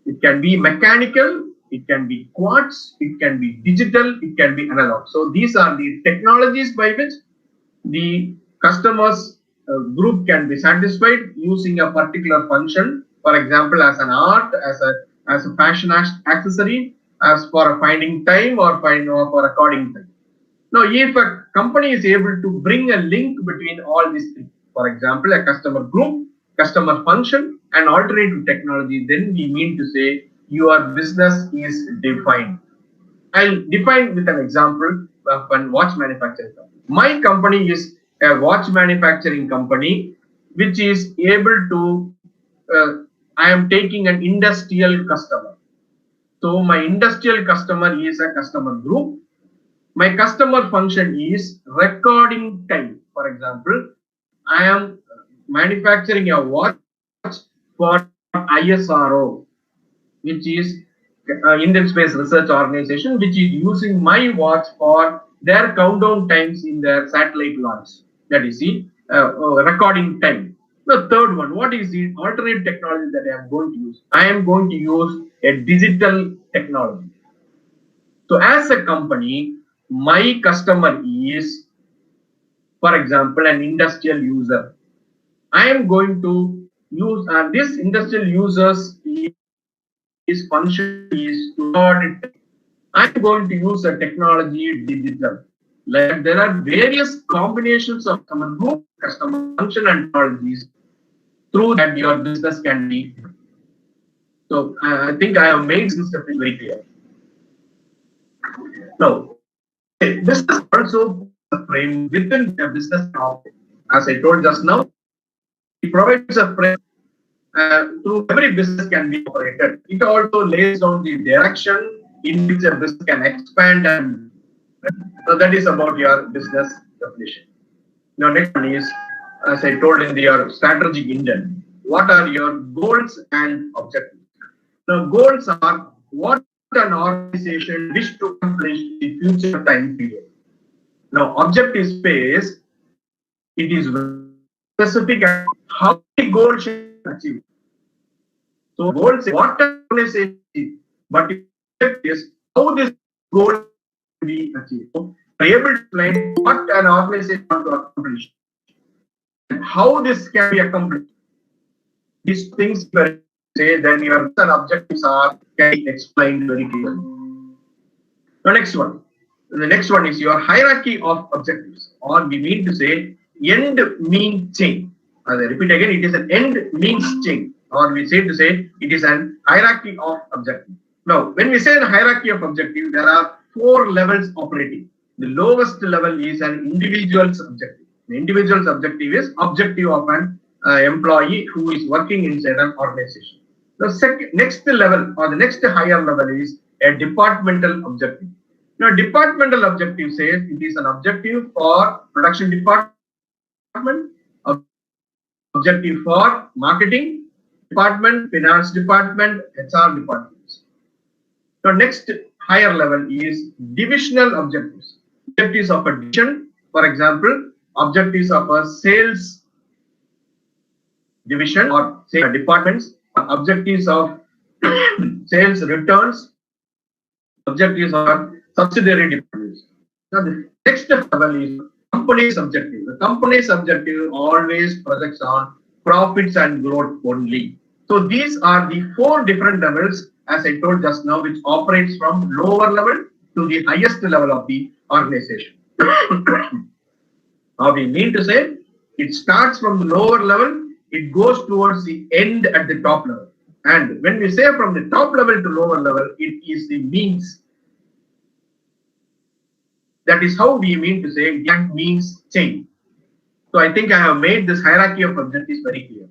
it can be mechanical, it can be quartz, it can be digital, it can be analog. So these are the technologies by which the customer's group can be satisfied using a particular function. For example, as an art, as a fashion accessory, as for finding time or for recording time. Now, if a company is able to bring a link between all these things, for example, a customer group, customer function, and alternative technology, then we mean to say your business is defined. I'll define with an example of a watch manufacturing company. My company is a watch manufacturing company which is able to, I am taking an industrial customer. So my industrial customer is a customer group. My customer function is recording time. For example, I am manufacturing a watch for ISRO, which is Indian Space Research Organization, which is using my watch for their countdown times in their satellite launch. That is the recording time. The third one, what is the alternate technology that I am going to use? I am going to use a digital technology. So as a company, my customer is, for example, an industrial user. I am going to use this industrial users his function is to record. I'm going to use a technology digital. Like there are various combinations of customer group, customer function, and technologies through that your business can be. So I think I have made this very clear. Now, this is also a frame within a business topic. As I told just now, it provides a frame through every business can be operated. It also lays down the direction in which a business can expand, and so that is about your business definition. Now, next one is, as I told in your strategic intent, what are your goals and objectives? Now, goals are what an organization wish to accomplish in future time period. Now, objective space, it is specific and how the goal should be achieved. So, goals is what an organization is, but the object is how this goal will be achieved. So, we are able to explain what an organization wants to accomplish and how this can be accomplished. These things were say then your objectives are can be explained very clearly. The next one. The next one is your hierarchy of objectives, or we mean to say end mean chain. As I repeat again, it is an end means chain, or we say to say it is an hierarchy of objective. Now, when we say the hierarchy of objective, there are 4 levels operating. The lowest level is an individual's objective. The individual's objective is objective of an employee who is working inside an organization. The next level or the next higher level is a departmental objective. Now, departmental objective says it is an objective for production department, objective for marketing department, finance department, HR departments. Now, next higher level is divisional objectives. Objectives of a division, for example, objectives of a sales division or say departments, objectives of sales returns, objectives of subsidiary departments. Now, the next level is company's objective. The company's objective always projects on profits and growth only. So these are the 4 different levels, as I told just now, which operates from lower level to the highest level of the organization. Now we mean to say it starts from the lower level, it goes towards the end at the top level. And when we say from the top level to lower level, it is the means. That is how we mean to say that means chain. So I think I have made this hierarchy of objectives very clear.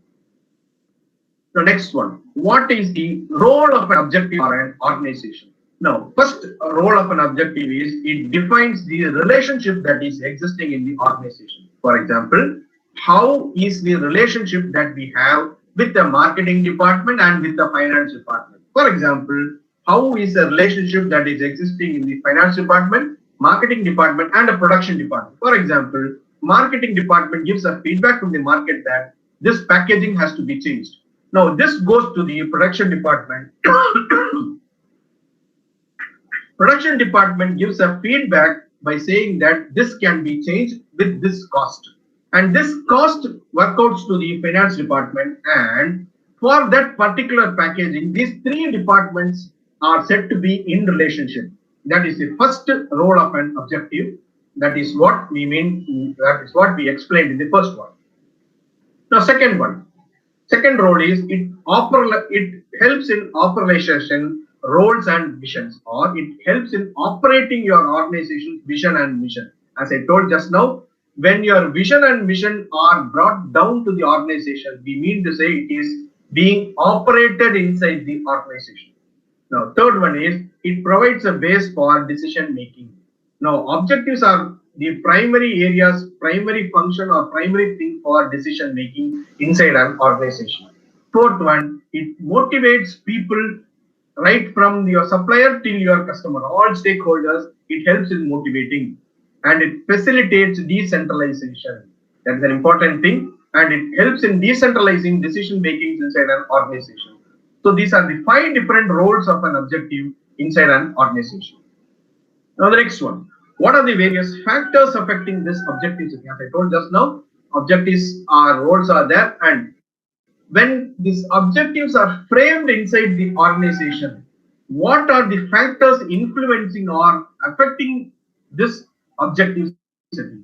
The next one, what is the role of an objective or an organization? Now, first role of an objective is it defines the relationship that is existing in the organization. For example, how is the relationship that we have with the marketing department and with the finance department? For example, how is the relationship that is existing in the finance department, marketing department, and the production department? For example, marketing department gives a feedback from the market that this packaging has to be changed. Now, this goes to the production department. Production department gives a feedback by saying that this can be changed with this cost. And this cost workouts to the finance department. And for that particular packaging, these three departments are said to be in relationship. That is the first role of an objective. That is what we mean. That is what we explained in the first one. Now, second one. Second role is it helps in operationalization roles and visions, or it helps in operating your organization's vision and mission. As I told just now, when your vision and mission are brought down to the organization, we mean to say it is being operated inside the organization. Now, third one is it provides a base for decision making. Now, objectives are the primary areas, primary function or primary thing for decision making inside an organization. Fourth one, it motivates people right from your supplier till your customer, all stakeholders. It helps in motivating, and it facilitates decentralization. That's an important thing, and it helps in decentralizing decision making inside an organization. So these are the 5 different roles of an objective inside an organization. Now the next one. What are the various factors affecting this objectives? As I told just now, objectives are roles are there, and when these objectives are framed inside the organization, what are the factors influencing or affecting this objective setting?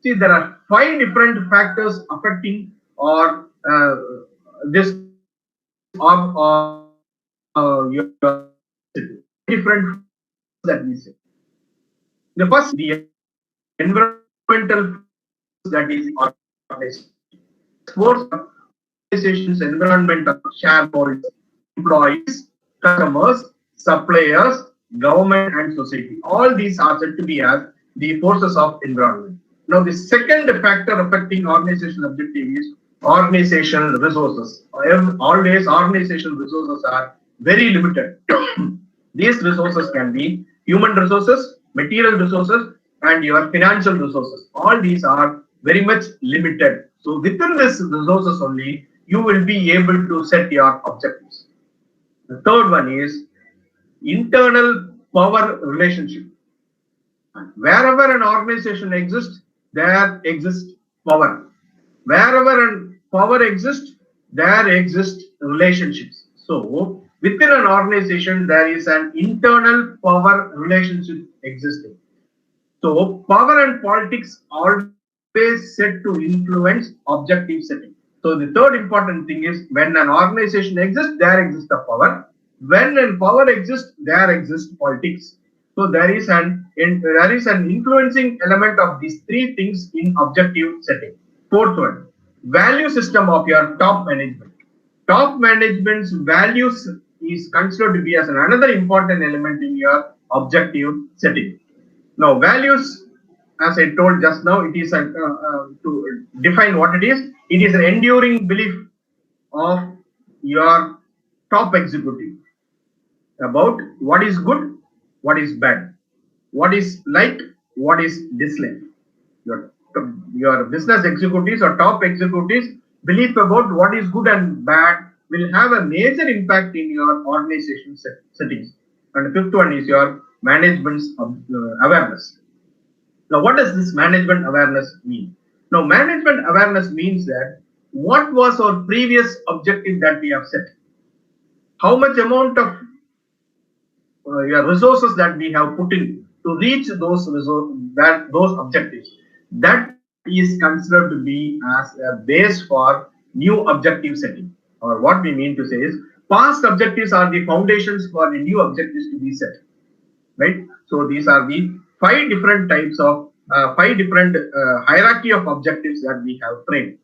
See, there are 5 different factors affecting or this your different that we say. The first, the environmental that is organization. Fourth, organization's environment of shareholders, employees, customers, suppliers, government, and society. All these are said to be as the forces of environment. Now, the second factor affecting organizational objective is organizational resources. Always, organizational resources are very limited. These resources can be human resources, material resources, and your financial resources. All these are very much limited. So within this resources only, you will be able to set your objectives. The third one is internal power relationship. Wherever an organization exists, there exists power. Wherever an power exists, there exist relationships. So within an organization, there is an internal power relationship existing. So power and politics are always set to influence objective setting. So the third important thing is when an organization exists, there exists a power. When a power exists, there exists politics. So there is an influencing element of these 3 things in objective setting. Fourth one, value system of your top management. Top management's values is considered to be as another important element in your objective setting. Now, values, as I told just now, it is to define what it is an enduring belief of your top executive about what is good, what is bad, what is liked, what is disliked. Your business executives or top executives' belief about what is good and bad will have a major impact in your organization settings. And the fifth one is your management's awareness. Now, what does this management awareness mean? Now, management awareness means that what was our previous objective that we have set? How much amount of your resources that we have put in to reach those objectives? That is considered to be as a base for new objective setting. Or what we mean to say is, past objectives are the foundations for the new objectives to be set. Right? So these are the five different types of hierarchy of objectives that we have framed.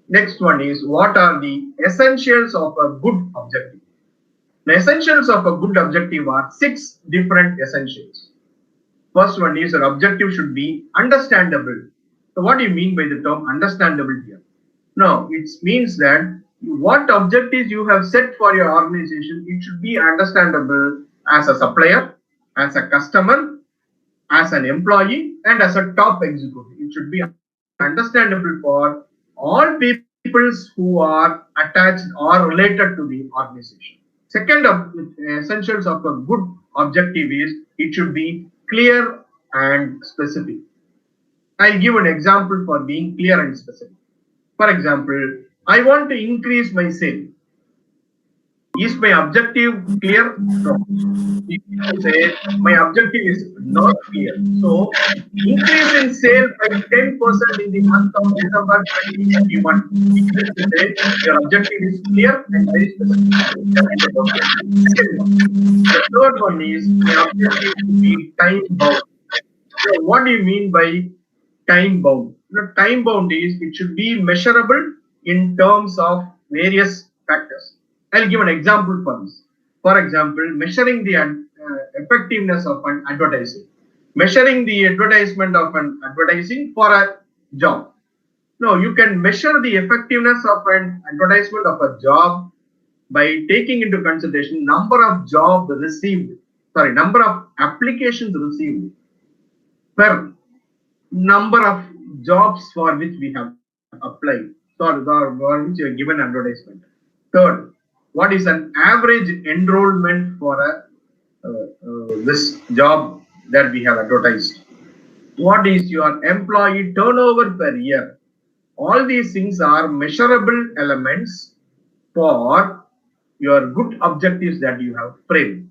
Next one is, what are the essentials of a good objective? The essentials of a good objective are 6 different essentials. First one is, an objective should be understandable. So what do you mean by the term understandable here? No, it means that what objectives you have set for your organization, it should be understandable as a supplier, as a customer, as an employee, and as a top executive. It should be understandable for all people who are attached or related to the organization. Second essentials of a good objective is, it should be clear and specific. I'll give an example for being clear and specific. For example, I want to increase my sale. Is my objective clear? No. If you say my objective is not clear, so increase in sale by 10% in the month of December 2021. Your objective is clear and very specific. The third one is, my objective should be time bound. So what do you mean by time bound? Time bound is, it should be measurable in terms of various factors. I'll give an example for this. For example, measuring the effectiveness of an advertising, measuring the advertisement of an advertising for a job. No, you can measure the effectiveness of an advertisement of a job by taking into consideration number of number of applications received per number of jobs for which we have applied, or for which you have given advertisement. Third, what is an average enrollment for this job that we have advertised? What is your employee turnover per year? All these things are measurable elements for your good objectives that you have framed.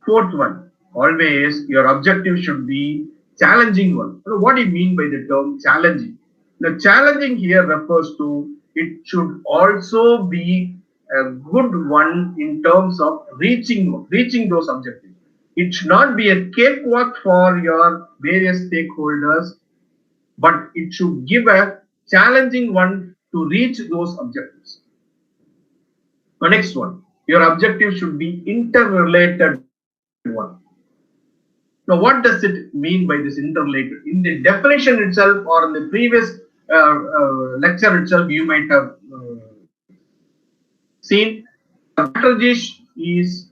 Fourth one, always your objective should be challenging one. What do you mean by the term challenging? The challenging here refers to, it should also be a good one in terms of reaching those objectives. It should not be a cakewalk for your various stakeholders, but it should give a challenging one to reach those objectives. The next one, your objective should be interrelated one. Now, what does it mean by this interrelated? In the definition itself, or in the previous lecture itself, you might have seen, strategies is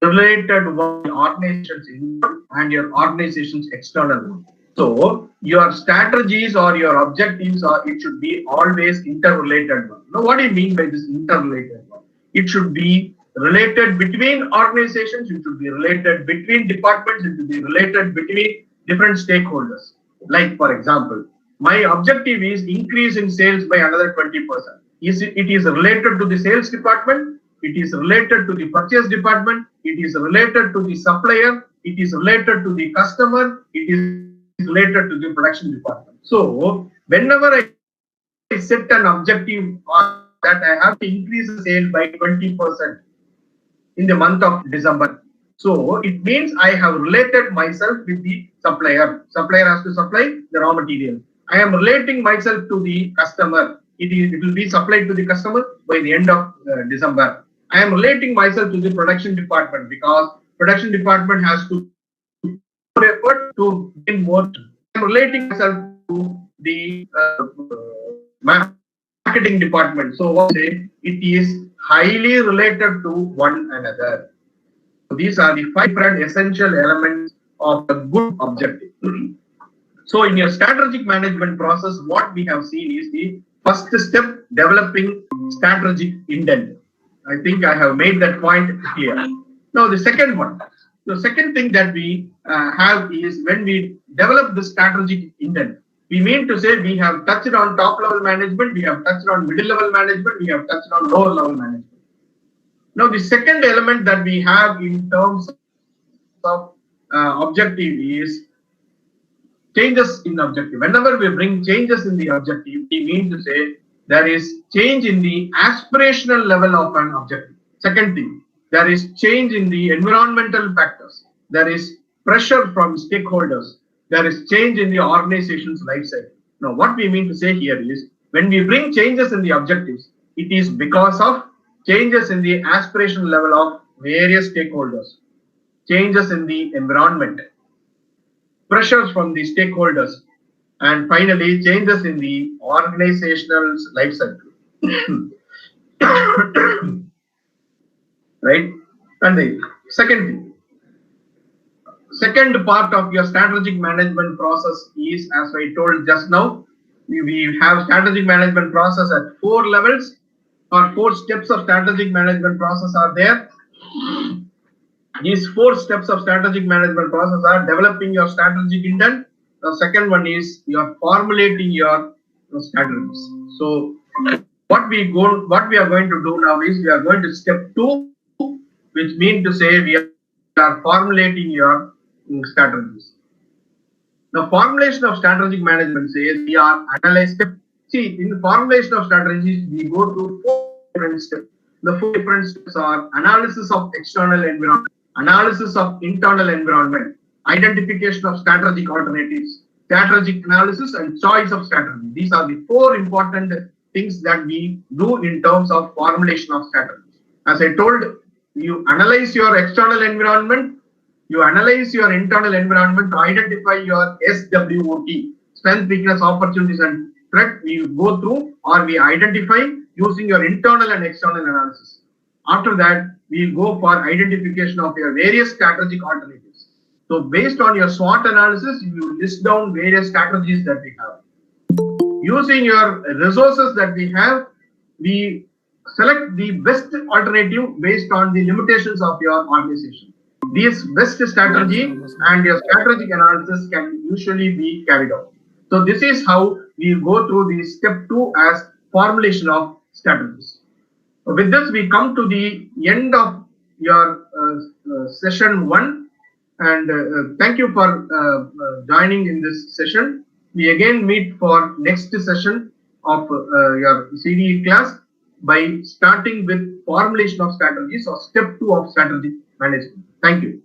related with the organization's internal and your organization's external. So your strategies or your objectives, it should be always interrelated one. Now, what do you mean by this interrelated one? It should be related between organizations, it should be related between departments, it should be related between different stakeholders. Like, for example, my objective is increase in sales by another 20%. It is related to the sales department, it is related to the purchase department, it is related to the supplier, it is related to the customer, it is related to the production department. So whenever I set an objective that I have to increase the sale by 20% in the month of December, so it means I have related myself with the supplier. Supplier has to supply the raw material. I am relating myself to the customer. It will be supplied to the customer by the end of December. I am relating myself to the production department because production department has to put effort to gain more. I am relating myself to the marketing department. So what say, it is highly related to one another. So these are the 5 different essential elements of a good objective. So in your strategic management process, what we have seen is the first step, developing strategic intent. I think I have made that point clear. Now the second one, the second thing that we have is, when we develop the strategic intent, we mean to say we have touched on top level management, we have touched on middle level management, we have touched on lower level management. Now the second element that we have in terms of objective is changes in objective. Whenever we bring changes in the objective, we mean to say there is change in the aspirational level of an objective. Second thing, there is change in the environmental factors. There is pressure from stakeholders. There is change in the organization's life cycle. Now, what we mean to say here is, when we bring changes in the objectives, it is because of changes in the aspirational level of various stakeholders, changes in the environment, pressures from the stakeholders, and finally, changes in the organizational life cycle. Right? And the second part of your strategic management process is, as I told just now, we have strategic management process at 4 levels, or 4 steps of strategic management process are there. These 4 steps of strategic management process are developing your strategic intent. The second one is you are formulating your strategies. So what we are going to do now is we are going to step 2, which means to say we are formulating your strategies. The formulation of strategic management says we are analyzing. See, in the formulation of strategies, we go through 4 different steps. The 4 different steps are analysis of external environment, analysis of internal environment, identification of strategic alternatives, strategic analysis, and choice of strategy. These are the 4 important things that we do in terms of formulation of strategies. As I told, you analyze your external environment, you analyze your internal environment to identify your SWOT, strength, weakness, opportunities, and threat. We go through, or we identify using your internal and external analysis. After that, we go for identification of your various strategic alternatives. So based on your SWOT analysis, you list down various strategies that we have. Using your resources that we have, we select the best alternative based on the limitations of your organization. This best strategy and your strategic analysis can usually be carried out. So this is how we go through the step 2 as formulation of strategies. With this, we come to the end of your session 1, and thank you for joining in this session. We again meet for next session of your CDE class by starting with formulation of strategies, or step 2 of strategy management. Thank you.